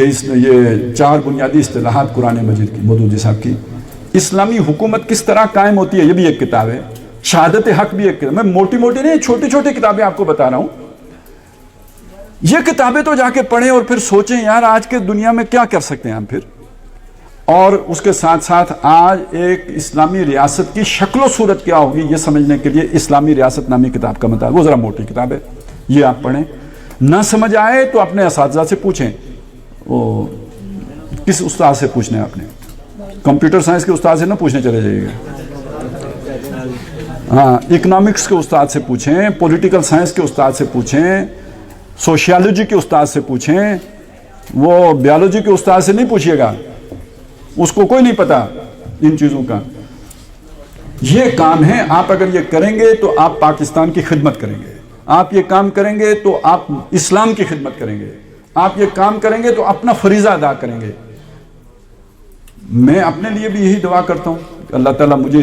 کہ یہ 4 بنیادی اصطلاحات قرآن مجید کی مودودی صاحب کی. اسلامی حکومت کس طرح قائم ہوتی ہے یہ بھی ایک کتاب ہے. شہادت حق بھی ایک کتاب. میں موٹی موٹی نہیں چھوٹی چھوٹی کتابیں آپ کو بتا رہا ہوں. یہ کتابیں تو جا کے پڑھیں اور پھر سوچیں یار آج کے دنیا میں کیا کر سکتے ہیں ہم پھر. اور اس کے ساتھ ساتھ آج ایک اسلامی ریاست کی شکل و صورت کیا ہوگی یہ سمجھنے کے لیے اسلامی ریاست نامی کتاب کا مطالعہ. وہ ذرا موٹی کتاب ہے, یہ آپ پڑھیں. نہ سمجھ آئے تو اپنے اساتذہ سے پوچھیں. وہ کس استاد سے پوچھنا ہے آپ نے؟ کمپیوٹر سائنس کے استاد سے نہ پوچھنے چلے جائیے گا. ہاں, اکنامکس کے استاد سے پوچھیں, پولیٹیکل سائنس کے استاد سے پوچھیں, سوشیالوجی کے استاد سے پوچھیں. وہ بیالوجی کے استاد سے نہیں پوچھیے گا, اس کو کوئی نہیں پتا ان چیزوں کا. یہ کام ہے. آپ اگر یہ کریں گے تو آپ پاکستان کی خدمت کریں گے. آپ یہ کام کریں گے تو آپ اسلام کی خدمت کریں گے. آپ یہ کام کریں گے تو اپنا فریضہ ادا کریں گے. میں اپنے لیے بھی یہی دعا کرتا ہوں کہ اللہ تعالیٰ مجھے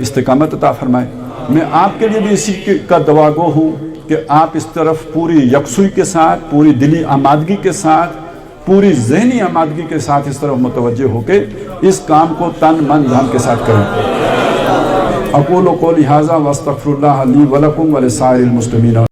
استقامت عطا فرمائے. میں آپ کے لیے بھی اسی کا دعا گو ہوں کہ آپ اس طرف پوری یکسوئی کے ساتھ, پوری دلی آمادگی کے ساتھ, پوری ذہنی آمادگی کے ساتھ اس طرف متوجہ ہو کے اس کام کو تن من دھن کے ساتھ کریں. اقول قولی ھذا واستغفر اللہ لی ولکم ولسائر المسلمین.